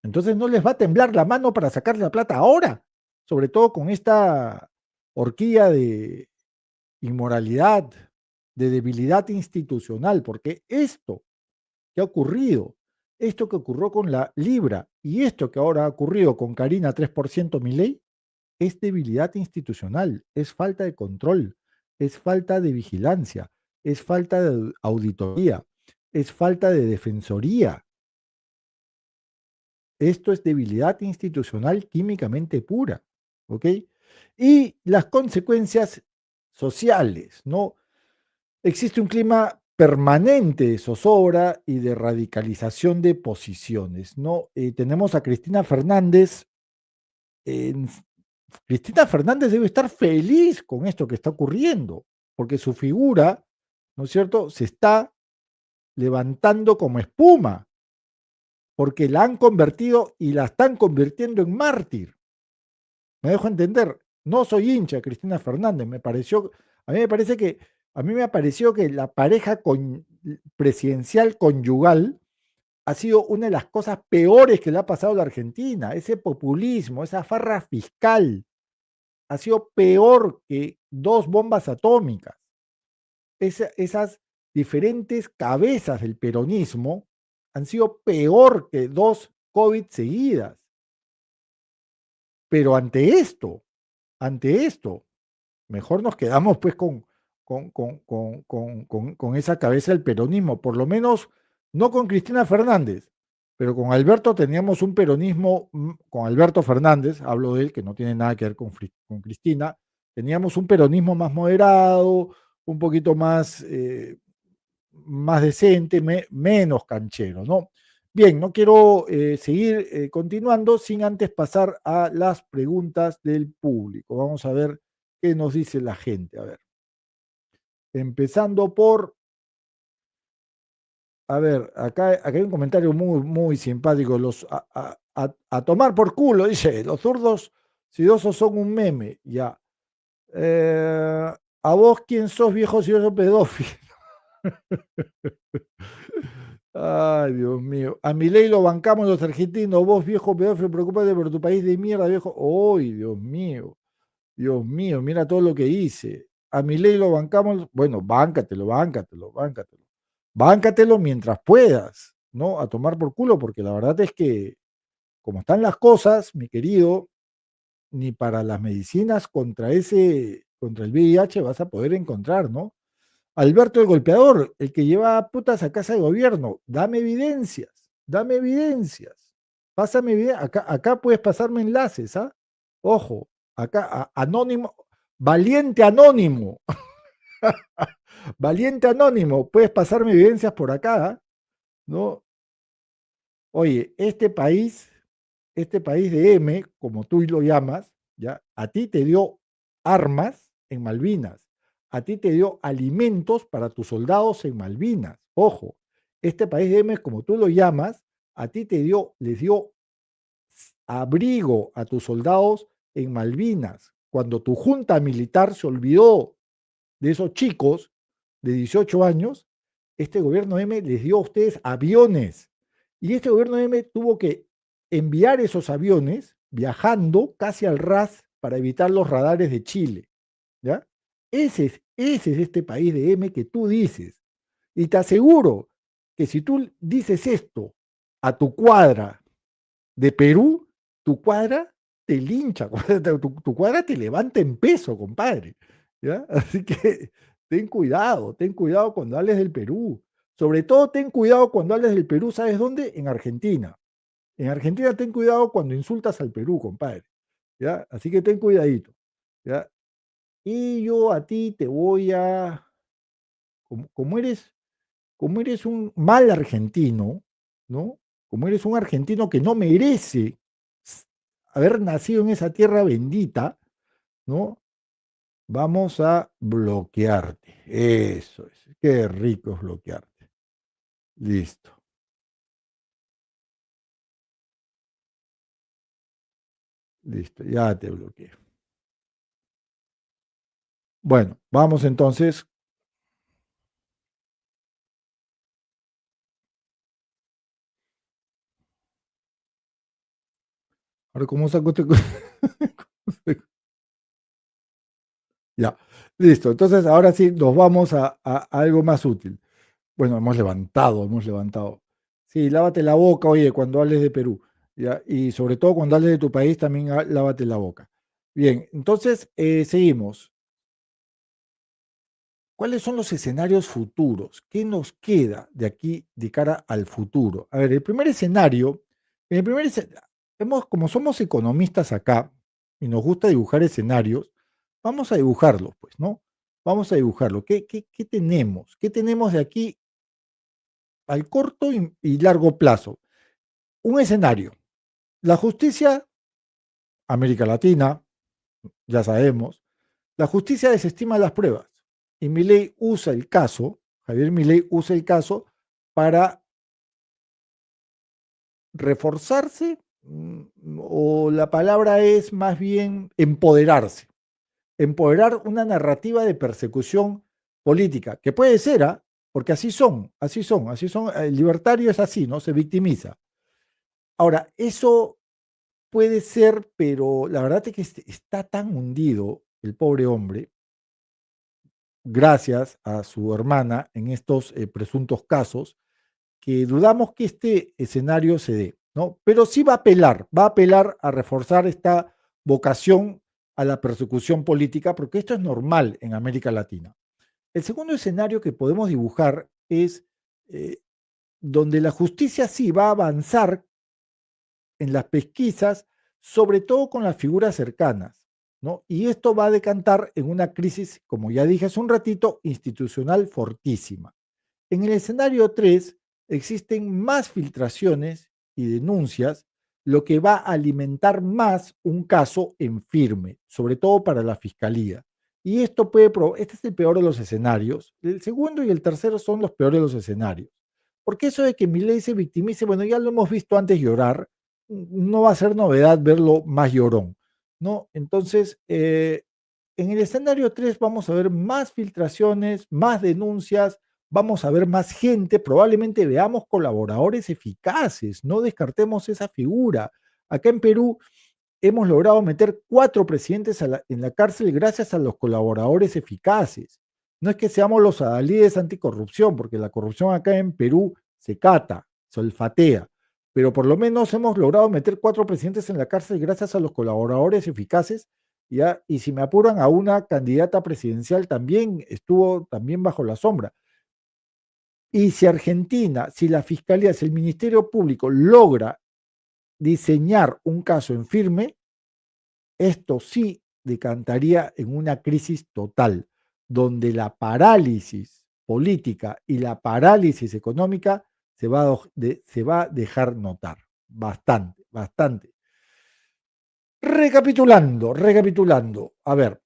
Entonces no les va a temblar la mano para sacar la plata ahora, sobre todo con esta horquilla de inmoralidad, de debilidad institucional, porque esto ¿Qué ha ocurrido? Esto que ocurrió con la Libra y esto que ahora ha ocurrido con Karina 3% Milei es debilidad institucional, es falta de control, es falta de vigilancia, es falta de auditoría, es falta de defensoría. Esto es debilidad institucional químicamente pura, ¿ok? Y las consecuencias sociales, ¿no? Existe un clima permanente de zozobra y de radicalización de posiciones, ¿no? Tenemos a Cristina Fernández. en- Cristina Fernández debe estar feliz con esto que está ocurriendo, porque su figura, ¿no es cierto?, se está levantando como espuma, porque la han convertido y la están convirtiendo en mártir. Me dejo entender, no soy hincha de Cristina Fernández, a mí me parece que, a mí me ha parecido que la pareja presidencial conyugal ha sido una de las cosas peores que le ha pasado a la Argentina, ese populismo, esa farra fiscal, ha sido peor que dos bombas atómicas. Esas diferentes cabezas del peronismo han sido peor que dos COVID seguidas. Pero ante esto, mejor nos quedamos pues con esa cabeza del peronismo, por lo menos no con Cristina Fernández, pero con Alberto teníamos un peronismo, con Alberto Fernández, hablo de él, que no tiene nada que ver con Cristina, teníamos un peronismo más moderado, un poquito más decente, menos canchero, ¿no? Bien, no quiero seguir continuando sin antes pasar a las preguntas del público. Vamos a ver qué nos dice la gente. A ver, empezando por, a ver, acá hay un comentario muy simpático. A tomar por culo, dice, los zurdos sidosos son un meme, ya. A vos, ¿quién sos, viejo sidoso pedófilo? Ay, Dios mío. A Milei lo bancamos los argentinos. Vos, viejo pedófilo, preocupate por tu país de mierda, viejo. Ay, Dios mío. Dios mío, mira todo lo que hice. A Milei lo bancamos. Bueno, báncatelo. Báncatelo mientras puedas, ¿no? A tomar por culo, porque la verdad es que, como están las cosas, mi querido, ni para las medicinas contra el VIH vas a poder encontrar, ¿no? Alberto el golpeador, el que lleva putas a casa de gobierno, dame evidencias, pásame evidencias, acá puedes pasarme enlaces, ¿ah? Ojo, acá, anónimo, valiente anónimo, valiente anónimo, puedes pasarme evidencias por acá, ¿ah? ¿No? Oye, este país de M, como tú lo llamas, ¿ya? A ti te dio armas en Malvinas, a ti te dio alimentos para tus soldados en Malvinas. Ojo, este país de M, como tú lo llamas, a ti les dio abrigo a tus soldados en Malvinas. Cuando tu junta militar se olvidó de esos chicos de 18 años, este gobierno M les dio a ustedes aviones. Y este gobierno M tuvo que enviar esos aviones viajando casi al ras para evitar los radares de Chile. ¿Ya? Ese es este país de M que tú dices. Y te aseguro que si tú dices esto a tu cuadra de Perú, tu cuadra te lincha, tu cuadra te levanta en peso, compadre. ¿Ya? Así que ten cuidado cuando hables del Perú. Sobre todo ten cuidado cuando hables del Perú, ¿sabes dónde? En Argentina. En Argentina ten cuidado cuando insultas al Perú, compadre. ¿Ya? Así que ten cuidadito. ¿Ya? Y yo a ti te voy a, como eres un mal argentino, ¿no? Como eres un argentino que no merece haber nacido en esa tierra bendita, ¿no? Vamos a bloquearte. Eso es. Qué rico es bloquearte. Listo. Listo. Ya te bloqueé. Bueno, vamos entonces. Ahora, ¿cómo saco este? Ya. Listo. Entonces, ahora sí, nos vamos a algo más útil. Bueno, hemos levantado. Sí, lávate la boca, oye, cuando hables de Perú, ¿ya? Y sobre todo cuando hables de tu país, también lávate la boca. Bien, entonces seguimos. ¿Cuáles son los escenarios futuros? ¿Qué nos queda de aquí de cara al futuro? A ver, el primer escenario, en el primer como somos economistas acá y nos gusta dibujar escenarios, vamos a dibujarlos, pues, ¿no? Vamos a dibujarlo. ¿Qué tenemos? ¿Qué tenemos de aquí al corto y largo plazo? Un escenario. La justicia, América Latina, ya sabemos, la justicia desestima las pruebas y Milei usa el caso, Javier Milei usa el caso para reforzarse, o la palabra es más bien empoderarse, empoderar una narrativa de persecución política, que puede ser, ¿ah? Porque así son, el libertario es así, ¿no? Se victimiza. Ahora, eso puede ser, pero la verdad es que está tan hundido el pobre hombre, gracias a su hermana en estos presuntos casos, que dudamos que este escenario se dé, ¿no? Pero sí va a apelar a reforzar esta vocación a la persecución política, porque esto es normal en América Latina. El segundo escenario que podemos dibujar es eh, donde la justicia sí va a avanzar en las pesquisas, sobre todo con las figuras cercanas, ¿no? Y esto va a decantar en una crisis, como ya dije hace un ratito, institucional fortísima. En el escenario 3 existen más filtraciones y denuncias, lo que va a alimentar más un caso en firme, sobre todo para la fiscalía. Y esto este es el peor de los escenarios. El segundo y el tercero son los peores de los escenarios. Porque eso de que Milei se victimice, bueno, ya lo hemos visto antes llorar, no va a ser novedad verlo más llorón, ¿no? Entonces, en el escenario 3 vamos a ver más filtraciones, más denuncias, vamos a ver más gente, probablemente veamos colaboradores eficaces, no descartemos esa figura. Acá en Perú hemos logrado meter 4 presidentes en la cárcel gracias a los colaboradores eficaces. No es que seamos los adalides anticorrupción, porque la corrupción acá en Perú se cata, se olfatea, pero por lo menos hemos logrado meter 4 presidentes en la cárcel gracias a los colaboradores eficaces, ¿ya? Y si me apuran, a una candidata presidencial también estuvo también bajo la sombra. Y si Argentina, si la Fiscalía, si el Ministerio Público logra diseñar un caso en firme, esto sí decantaría en una crisis total, donde la parálisis política y la parálisis económica se va a dejar notar. Bastante, bastante. Recapitulando. A ver,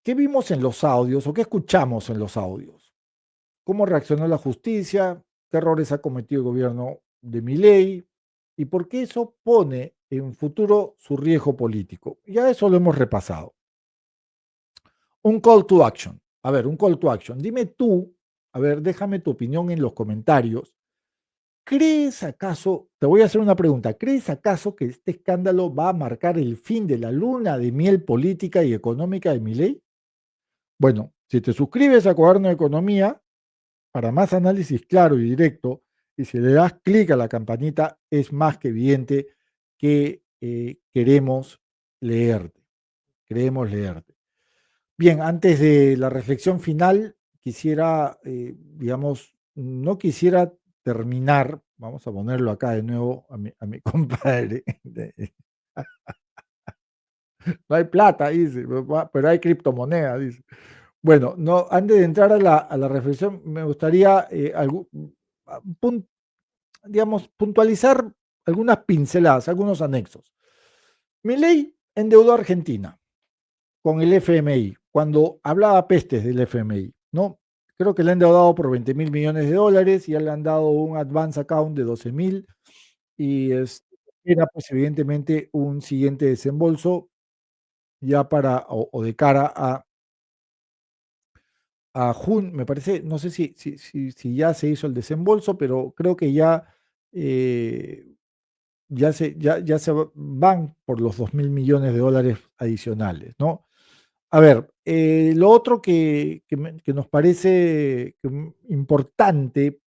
¿qué vimos en los audios o qué escuchamos en los audios? ¿Cómo reaccionó la justicia? ¿Qué errores ha cometido el gobierno de Milei? ¿Y por qué eso pone en futuro su riesgo político? Ya eso lo hemos repasado. Un call to action. A ver, un call to action. Dime tú, a ver, déjame tu opinión en los comentarios. ¿Crees acaso, te voy a hacer una pregunta, ¿crees acaso que este escándalo va a marcar el fin de la luna de miel política y económica de Milei? Bueno, si te suscribes a Cuaderno de Economía, para más análisis claro y directo, y si le das clic a la campanita, es más que evidente que queremos leerte. Queremos leerte. Bien, antes de la reflexión final, quisiera, digamos, no quisiera terminar, vamos a ponerlo acá de nuevo a mi compadre. No hay plata, dice, pero hay criptomonedas, dice. Bueno, no, antes de entrar a la reflexión, me gustaría digamos, puntualizar algunas pinceladas, algunos anexos. Milei endeudó a Argentina con el FMI, cuando hablaba pestes del FMI, ¿no? Creo que le han endeudado por 20.000 millones de dólares y ya le han dado un advance account de 12.000 y era pues evidentemente un siguiente desembolso ya para, o de cara a junio, me parece, no sé si ya se hizo el desembolso, pero creo que ya, ya se van por los 2.000 millones de dólares adicionales, ¿no? A ver, lo otro que nos parece importante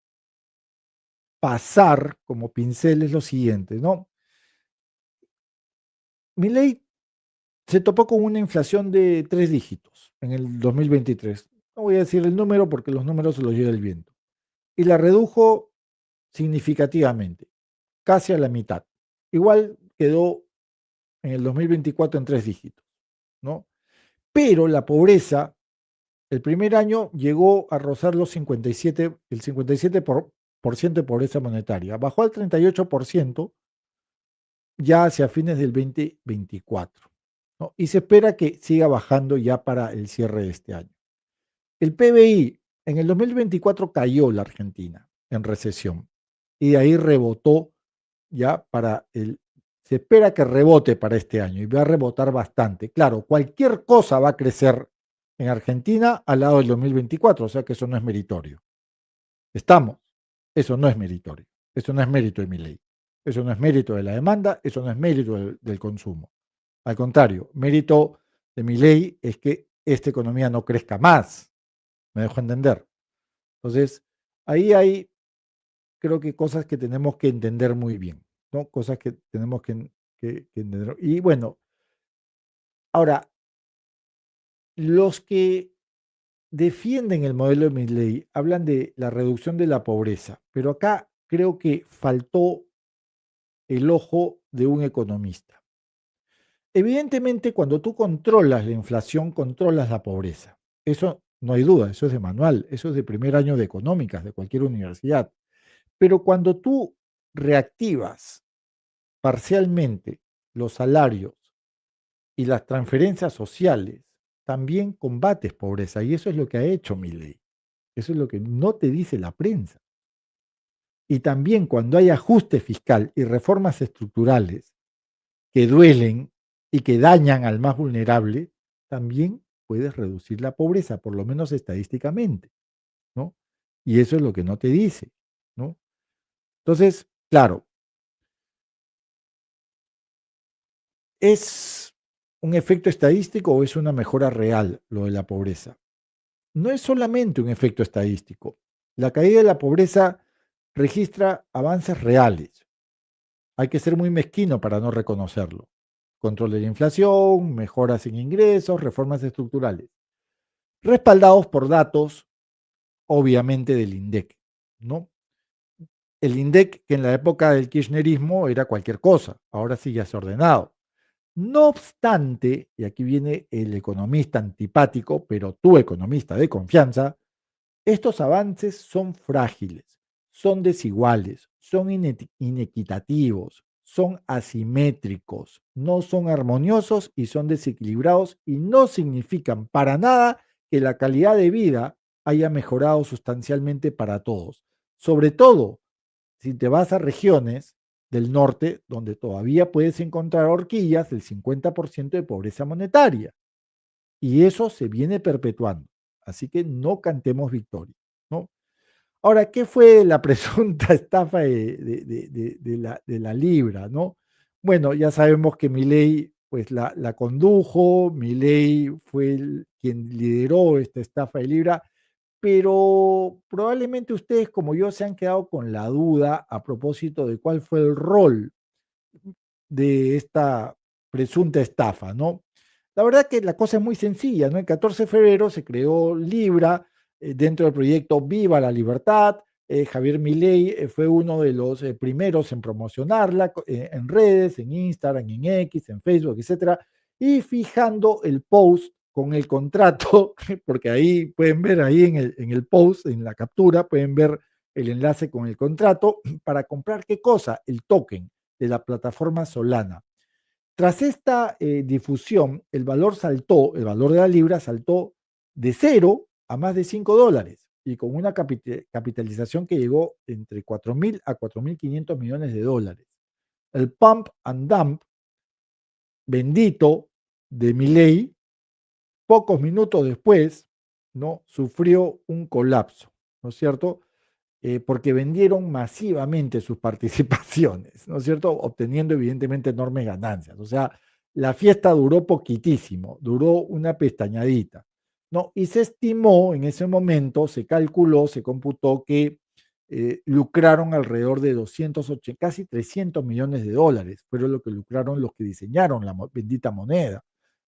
pasar como pincel es lo siguiente, ¿no? Milei se topó con una inflación de 3 dígitos en el 2023. No voy a decir el número porque los números se los lleva el viento. Y la redujo significativamente, casi a la mitad. Igual quedó en el 2024 en 3 dígitos, ¿no? Pero la pobreza, el primer año llegó a rozar el 57% de pobreza monetaria. Bajó al 38% ya hacia fines del 2024, ¿no? Y se espera que siga bajando ya para el cierre de este año. El PBI en el 2024 cayó la Argentina en recesión y de ahí rebotó ya para el... Se espera que rebote para este año y va a rebotar bastante. Claro, cualquier cosa va a crecer en Argentina al lado del 2024, o sea que eso no es meritorio. Estamos, eso no es meritorio, eso no es mérito de mi ley, eso no es mérito de la demanda, eso no es mérito del consumo. Al contrario, mérito de mi ley es que esta economía no crezca más, me dejo entender. Entonces, ahí hay, creo que cosas que tenemos que entender muy bien, ¿no? Cosas que tenemos que entender. Y bueno, ahora, los que defienden el modelo de Milley hablan de la reducción de la pobreza, pero acá creo que faltó el ojo de un economista. Evidentemente, cuando tú controlas la inflación, controlas la pobreza. Eso no hay duda, eso es de manual, eso es de primer año de económicas de cualquier universidad. Pero cuando tú reactivas parcialmente los salarios y las transferencias sociales, también combates pobreza. Y eso es lo que ha hecho Milei. Eso es lo que no te dice la prensa. Y también cuando hay ajuste fiscal y reformas estructurales que duelen y que dañan al más vulnerable, también puedes reducir la pobreza, por lo menos estadísticamente, ¿no? Y eso es lo que no te dice, ¿no? Entonces, claro, ¿es un efecto estadístico o es una mejora real lo de la pobreza? No es solamente un efecto estadístico. La caída de la pobreza registra avances reales. Hay que ser muy mezquino para no reconocerlo. Control de la inflación, mejoras en ingresos, reformas estructurales, respaldados por datos, obviamente, del INDEC, ¿no? El INDEC, que en la época del kirchnerismo era cualquier cosa, ahora sí ya se ha ordenado. No obstante, y aquí viene el economista antipático, pero tu economista de confianza, estos avances son frágiles, son desiguales, son inequitativos, son asimétricos, no son armoniosos y son desequilibrados y no significan para nada que la calidad de vida haya mejorado sustancialmente para todos. Sobre todo si te vas a regiones del norte donde todavía puedes encontrar horquillas del 50% de pobreza monetaria. Y eso se viene perpetuando. Así que no cantemos victoria, ¿no? Ahora, ¿qué fue la presunta estafa de la libra, ¿no? Bueno, ya sabemos que Milei pues la condujo, Milei fue quien lideró esta estafa de libra, pero probablemente ustedes como yo se han quedado con la duda a propósito de cuál fue el rol de esta presunta estafa, ¿no? La verdad que la cosa es muy sencilla, ¿no? El 14 de febrero se creó Libra dentro del proyecto Viva la Libertad. Javier Milei fue uno de los primeros en promocionarla en redes, en Instagram, en X, en Facebook, etcétera, y fijando el post con el contrato, porque ahí pueden ver ahí en el post, en la captura, pueden ver el enlace con el contrato para comprar qué cosa, el token de la plataforma Solana. Tras esta difusión, el valor de la libra saltó de 0 a más de $5 y con una capitalización que llegó entre 4.000 a 4.500 millones de dólares. El pump and dump bendito de Milei, pocos minutos después, ¿no? Sufrió un colapso, ¿no es cierto? Porque vendieron masivamente sus participaciones, ¿no es cierto? Obteniendo evidentemente enormes ganancias. O sea, la fiesta duró poquitísimo, duró una pestañadita, ¿no? Y se estimó en ese momento, se calculó, se computó que lucraron alrededor de 280, casi 300 millones de dólares. Fueron lo que lucraron los que diseñaron la bendita moneda,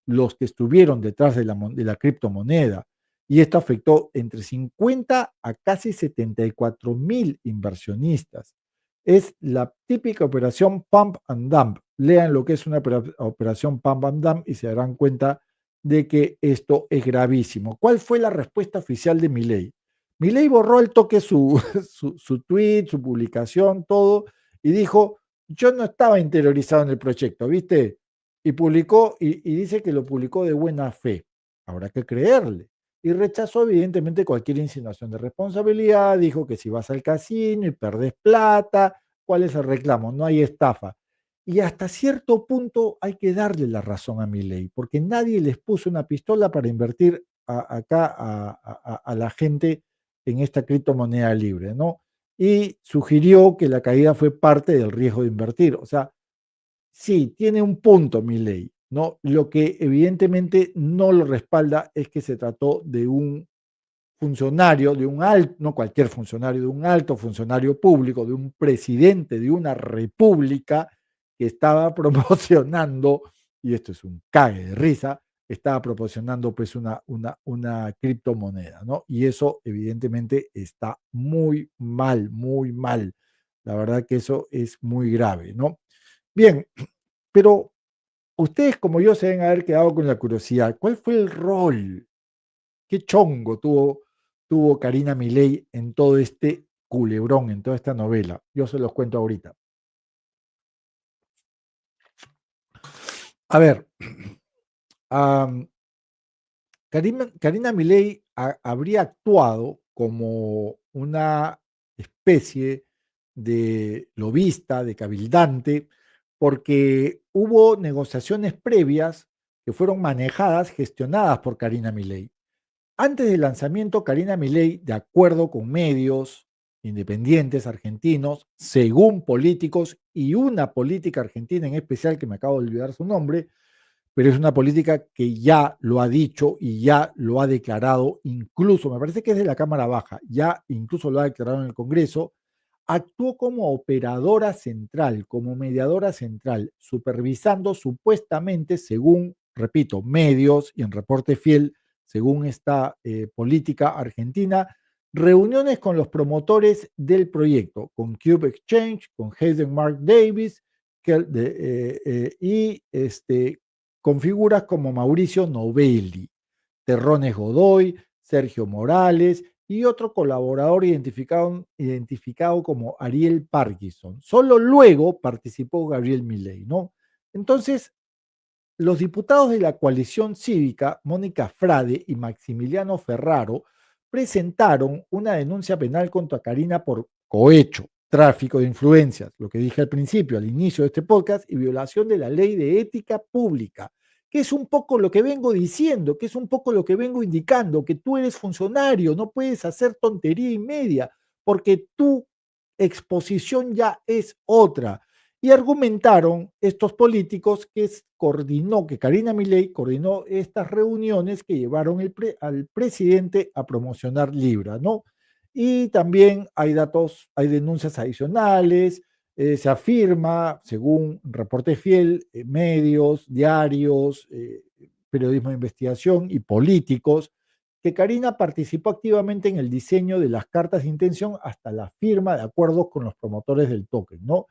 los que estuvieron detrás de la criptomoneda. Y esto afectó entre 50 a casi 74.000 inversionistas. Es la típica operación pump and dump. Lean lo que es una operación pump and dump y se darán cuenta de que esto es gravísimo. ¿Cuál fue la respuesta oficial de Milei? Milei borró al toque su tweet, su publicación, todo, y dijo, yo no estaba interiorizado en el proyecto, ¿viste? Y publicó, y dice que lo publicó de buena fe. Habrá que creerle. Y rechazó evidentemente cualquier insinuación de responsabilidad, dijo que si vas al casino y perdés plata, ¿cuál es el reclamo? No hay estafa. Y hasta cierto punto hay que darle la razón a Milei, porque nadie les puso una pistola para invertir acá a la gente en esta criptomoneda libre, ¿no? Y sugirió que la caída fue parte del riesgo de invertir. O sea, sí, tiene un punto Milei, ¿no? Lo que evidentemente no lo respalda es que se trató de un funcionario, de un alto, no cualquier funcionario, de un alto funcionario público, de un presidente de una república que estaba promocionando, y esto es un cague de risa, estaba proporcionando pues una criptomoneda, ¿no? Y eso evidentemente está muy mal, muy mal. La verdad que eso es muy grave, ¿no? Bien, pero ustedes como yo se deben haber quedado con la curiosidad. ¿Cuál fue el rol? ¿Qué chongo tuvo Karina Milei en todo este culebrón, en toda esta novela? Yo se los cuento ahorita. A ver, um, Karina Milei habría actuado como una especie de lobista, de cabildante, porque hubo negociaciones previas que fueron manejadas, gestionadas por Karina Milei. Antes del lanzamiento, Karina Milei, de acuerdo con medios independientes argentinos, según políticos y una política argentina en especial, que me acabo de olvidar su nombre, pero es una política que ya lo ha dicho y ya lo ha declarado, incluso, me parece que es de la Cámara Baja, ya incluso lo ha declarado en el Congreso, actuó como operadora central, como mediadora central, supervisando supuestamente, según, repito, medios y en reporte fiel, según esta política argentina, reuniones con los promotores del proyecto, con Cube Exchange, con Hayden Mark Davis, y con figuras como Mauricio Novelli, Terrones Godoy, Sergio Morales y otro colaborador identificado como Ariel Parkinson. Solo luego participó Gabriel Milei, ¿no? Entonces, los diputados de la coalición cívica, Mónica Frade y Maximiliano Ferraro, presentaron una denuncia penal contra Karina por cohecho, tráfico de influencias, lo que dije al principio, al inicio de este podcast, y violación de la ley de ética pública, que es un poco lo que vengo diciendo, que es un poco lo que vengo indicando, que tú eres funcionario, no puedes hacer tontería y media, porque tu exposición ya es otra. Y argumentaron estos políticos que Karina Milei coordinó estas reuniones que llevaron al presidente a promocionar Libra, ¿no? Y también hay datos, hay denuncias adicionales, se afirma, según reporte fiel, medios, diarios, periodismo de investigación y políticos, que Karina participó activamente en el diseño de las cartas de intención hasta la firma de acuerdos con los promotores del token, ¿no?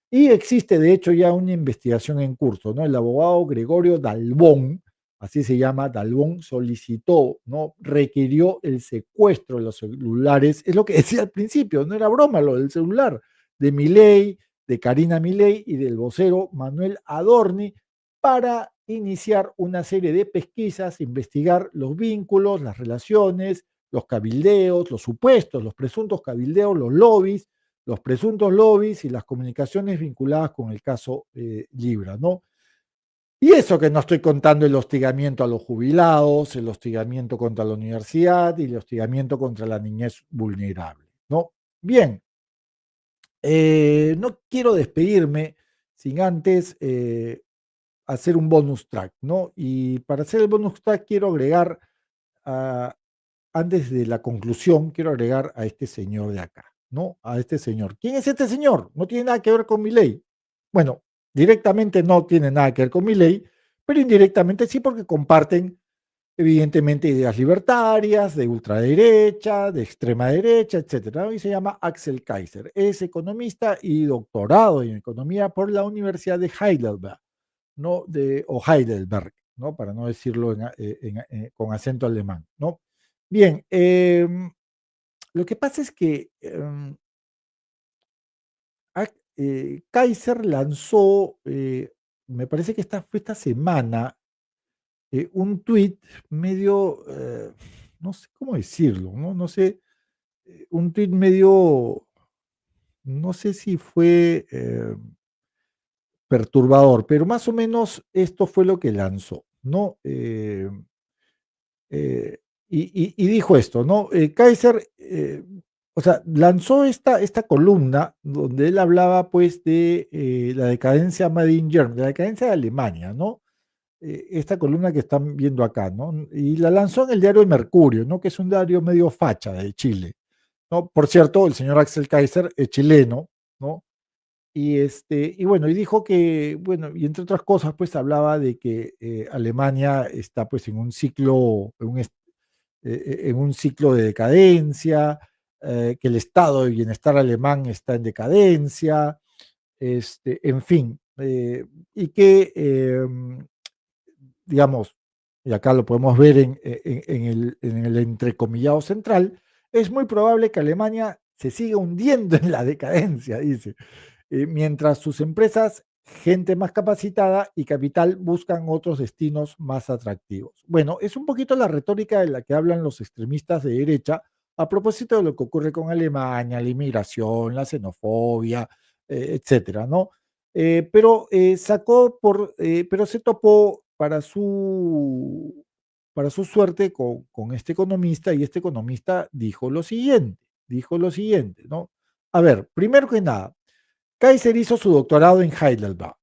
Y existe, de hecho, ya una investigación en curso, ¿no? El abogado Gregorio Dalbón, así se llama, Dalbón, solicitó, ¿no? Requirió el secuestro de los celulares, es lo que decía al principio, no era broma lo del celular, de Milei, de Karina Milei y del vocero Manuel Adorni, para iniciar una serie de pesquisas, investigar los vínculos, las relaciones, los cabildeos, los supuestos, los presuntos cabildeos, los presuntos lobbies y las comunicaciones vinculadas con el caso Libra, ¿no? Y eso que no estoy contando el hostigamiento a los jubilados, el hostigamiento contra la universidad y el hostigamiento contra la niñez vulnerable, ¿no? Bien, no quiero despedirme sin antes hacer un bonus track, ¿no? Y para hacer el bonus track quiero agregar, antes de la conclusión, quiero agregar a este señor de acá. ¿no? A este señor. ¿Quién es este señor? No tiene nada que ver con Milei. Bueno, directamente no tiene nada que ver con Milei, pero indirectamente sí porque comparten evidentemente ideas libertarias, de ultraderecha, de extrema derecha, etcétera, ¿no? Y se llama Axel Kaiser. Es economista y doctorado en economía por la Universidad de Heidelberg, ¿no? O Heidelberg, ¿no? Para no decirlo con acento alemán, ¿no? Bien, lo que pasa es que Kaiser lanzó, me parece que fue esta semana, un tuit medio, no sé cómo decirlo, ¿no? No sé, un tuit medio, no sé si fue perturbador, pero más o menos esto fue lo que lanzó, ¿no? Eh, y dijo esto, ¿no? Kaiser, o sea, lanzó esta columna donde él hablaba pues de la decadencia Made in Germany, la decadencia de Alemania, ¿no? Esta columna que están viendo acá, ¿no? Y la lanzó en el diario El Mercurio, ¿no? Que es un diario medio facha de Chile, ¿no? Por cierto, el señor Axel Kaiser es chileno, ¿no? Y bueno, y dijo que, bueno, y entre otras cosas, pues hablaba de que Alemania está pues en un ciclo, en un ciclo de decadencia, que el estado de bienestar alemán está en decadencia, en fin, y que digamos, y acá lo podemos ver en el entrecomillado central, es muy probable que Alemania se siga hundiendo en la decadencia, dice, mientras sus empresas, gente más capacitada y capital buscan otros destinos más atractivos. Bueno, es un poquito la retórica de la que hablan los extremistas de derecha a propósito de lo que ocurre con Alemania, la inmigración, la xenofobia, etcétera, ¿no? Pero se topó para su suerte con este economista, y este economista dijo lo siguiente, ¿no? A ver, primero que nada, Kaiser hizo su doctorado en Heidelberg,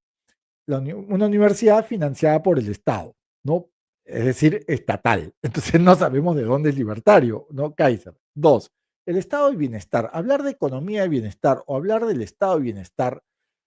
una universidad financiada por el Estado, ¿no? Es decir, estatal. Entonces no sabemos de dónde es libertario, ¿no? Kaiser. Dos, el estado del bienestar. Hablar de economía de bienestar o hablar del estado de bienestar,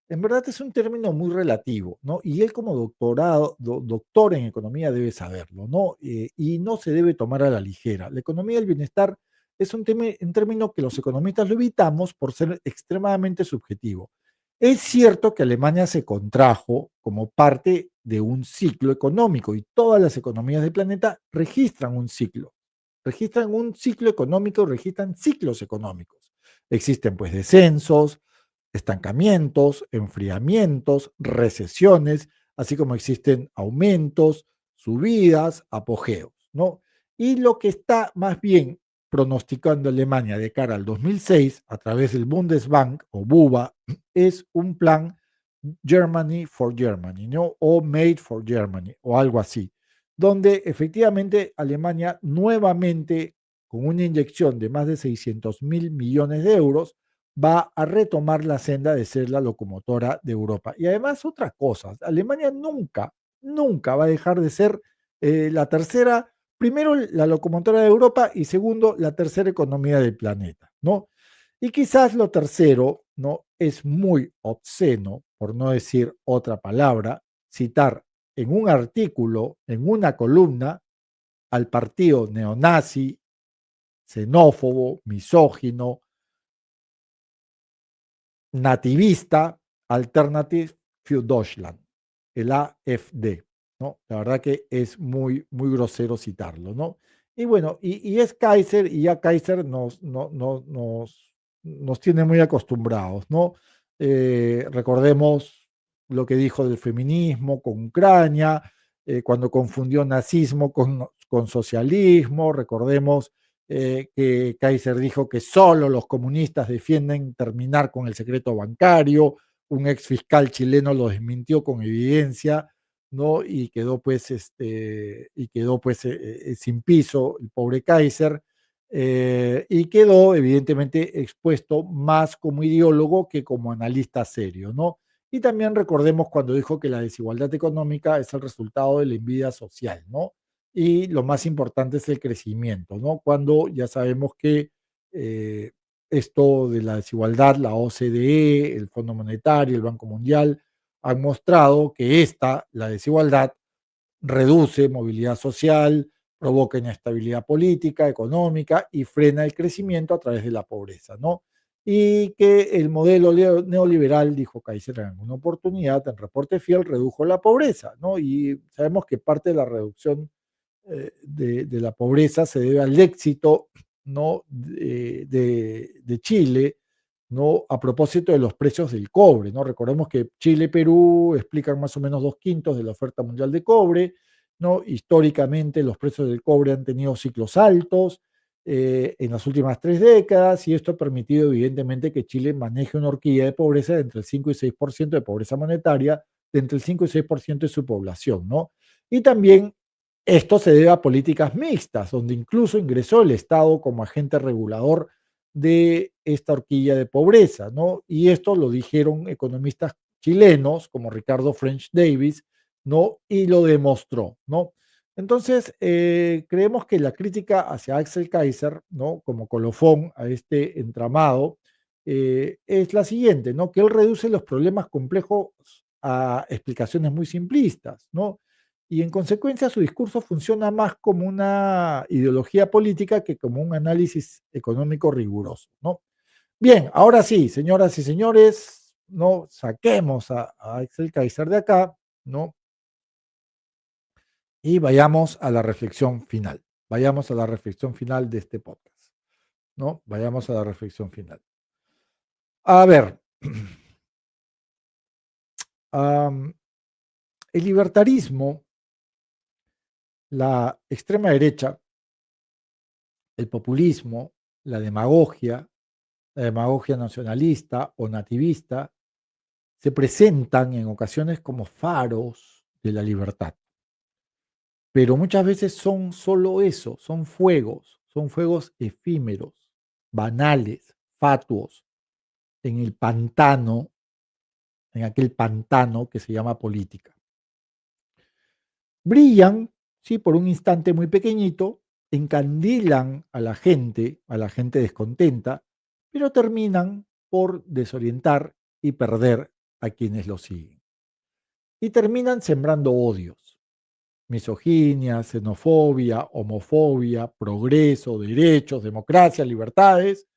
en verdad es un término muy relativo, ¿no? Y él como doctor en economía debe saberlo, ¿no? Y no se debe tomar a la ligera. La economía del bienestar es un término que los economistas lo evitamos por ser extremadamente subjetivo. Es cierto que Alemania se contrajo como parte de un ciclo económico y todas las economías del planeta registran un ciclo económico, registran ciclos económicos. Existen pues descensos, estancamientos, enfriamientos, recesiones, así como existen aumentos, subidas, apogeos, ¿no? Y lo que está más bien pronosticando Alemania de cara al 2006 a través del Bundesbank o BUBA es un plan Germany for Germany, ¿no? O Made for Germany, o algo así, donde efectivamente Alemania nuevamente, con una inyección de más de 600.000 millones de euros, va a retomar la senda de ser la locomotora de Europa. Y además, otra cosa, Alemania nunca, nunca va a dejar de ser la tercera, primero la locomotora de Europa y segundo la tercera economía del planeta, ¿no? Y quizás lo tercero, ¿no? Es muy obsceno, por no decir otra palabra, citar en un artículo, en una columna, al partido neonazi, xenófobo, misógino, nativista, Alternative für Deutschland, el AfD, ¿no? La verdad que es muy, muy grosero citarlo, ¿no? Y bueno, y es Kaiser, y ya Kaiser nos tiene muy acostumbrados, ¿no? Recordemos lo que dijo del feminismo con Ucrania, cuando confundió nazismo con socialismo, recordemos que Kaiser dijo que solo los comunistas defienden terminar con el secreto bancario, un ex fiscal chileno lo desmintió con evidencia, ¿no? Y quedó pues sin piso el pobre Kaiser, y quedó evidentemente expuesto más como ideólogo que como analista serio, ¿no? Y también recordemos cuando dijo que la desigualdad económica es el resultado de la envidia social, ¿no? Y lo más importante es el crecimiento, ¿no? Cuando ya sabemos que esto de la desigualdad, la OCDE, el Fondo Monetario, el Banco Mundial, han mostrado que la desigualdad, reduce movilidad social, provoca inestabilidad política, económica y frena el crecimiento a través de la pobreza, ¿no? Y que el modelo neoliberal, dijo Kaiser en alguna oportunidad, en reporte fiel, redujo la pobreza, ¿no? Y sabemos que parte de la reducción de la pobreza se debe al éxito, ¿no? de Chile, ¿no? A propósito de los precios del cobre, ¿no? Recordemos que Chile y Perú explican más o menos 2/5 de la oferta mundial de cobre, ¿no? Históricamente los precios del cobre han tenido ciclos altos en las últimas 3 décadas, y esto ha permitido evidentemente que Chile maneje una horquilla de pobreza de entre el 5 y 6% de pobreza monetaria, de entre el 5 y 6% de su población, ¿no? Y también esto se debe a políticas mixtas, donde incluso ingresó el Estado como agente regulador de esta horquilla de pobreza, ¿no? Y esto lo dijeron economistas chilenos como Ricardo French Davis, ¿no? Y lo demostró, ¿no? Entonces, creemos que la crítica hacia Axel Kaiser, ¿no? Como colofón a este entramado, es la siguiente, ¿no? Que él reduce los problemas complejos a explicaciones muy simplistas, ¿no? Y en consecuencia su discurso funciona más como una ideología política que como un análisis económico riguroso, ¿no? Bien, ahora sí, señoras y señores, no saquemos a Axel Kaiser de acá, ¿no? Y vayamos a la reflexión final. Vayamos a la reflexión final de este podcast, ¿no? Vayamos a la reflexión final. A ver, el libertarismo, la extrema derecha, el populismo, la demagogia nacionalista o nativista, se presentan en ocasiones como faros de la libertad. Pero muchas veces son solo eso, son fuegos efímeros, banales, fatuos, en el pantano, en aquel pantano que se llama política. Brillan, sí, por un instante muy pequeñito, encandilan a la gente descontenta, pero terminan por desorientar y perder a quienes lo siguen. Y terminan sembrando odios, misoginia, xenofobia, homofobia, progreso, derechos, democracia, libertades.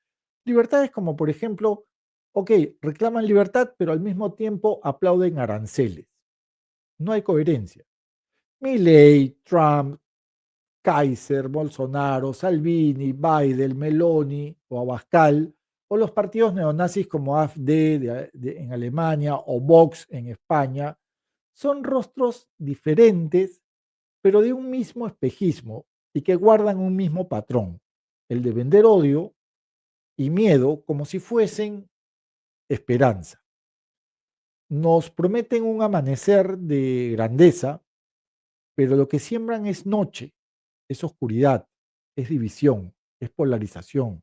Libertades como, por ejemplo, ok, reclaman libertad, pero al mismo tiempo aplauden aranceles. No hay coherencia. Milley, Trump, Kaiser, Bolsonaro, Salvini, Biden, Meloni o Abascal, o los partidos neonazis como AfD en Alemania o Vox en España, son rostros diferentes, pero de un mismo espejismo y que guardan un mismo patrón, el de vender odio y miedo como si fuesen esperanza. Nos prometen un amanecer de grandeza, pero lo que siembran es noche, es oscuridad, es división, es polarización,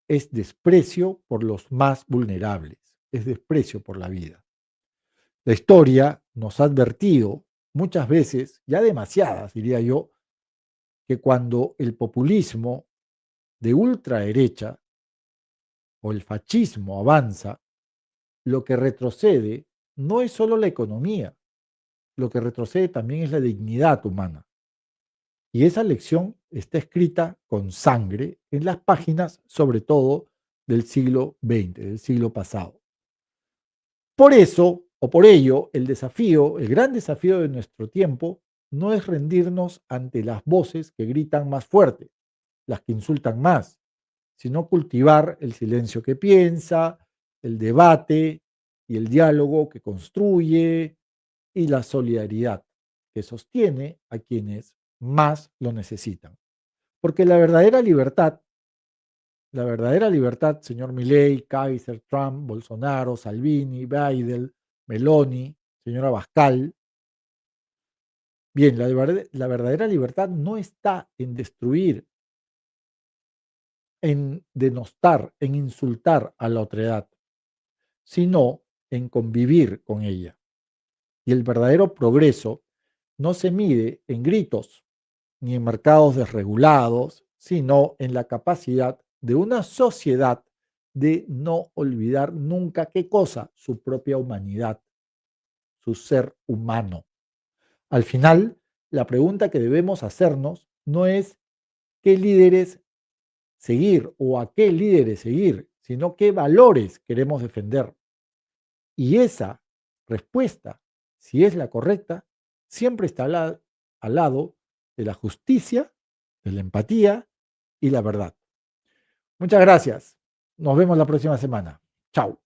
es desprecio por los más vulnerables, es desprecio por la vida. La historia nos ha advertido muchas veces, ya demasiadas diría yo, que cuando el populismo de ultraderecha o el fascismo avanza, lo que retrocede no es solo la economía, lo que retrocede también es la dignidad humana. Y esa lección está escrita con sangre en las páginas, sobre todo del siglo XX, del siglo pasado. Por eso, o por ello, el desafío, el gran desafío de nuestro tiempo, no es rendirnos ante las voces que gritan más fuerte, las que insultan más, sino cultivar el silencio que piensa, el debate y el diálogo que construye y la solidaridad que sostiene a quienes más lo necesitan. Porque la verdadera libertad, señor Milei, Kaiser, Trump, Bolsonaro, Salvini, Biden, Meloni, señora Bascal, bien, la verdadera libertad no está en destruir, en denostar, en insultar a la otredad, sino en convivir con ella. Y el verdadero progreso no se mide en gritos ni en mercados desregulados, sino en la capacidad de una sociedad de no olvidar nunca qué cosa, su propia humanidad, su ser humano. Al final, la pregunta que debemos hacernos no es qué líderes seguir o a qué líderes seguir, sino qué valores queremos defender. Y esa respuesta, si es la correcta, siempre está al lado de la justicia, de la empatía y la verdad. Muchas gracias. Nos vemos la próxima semana. Chao.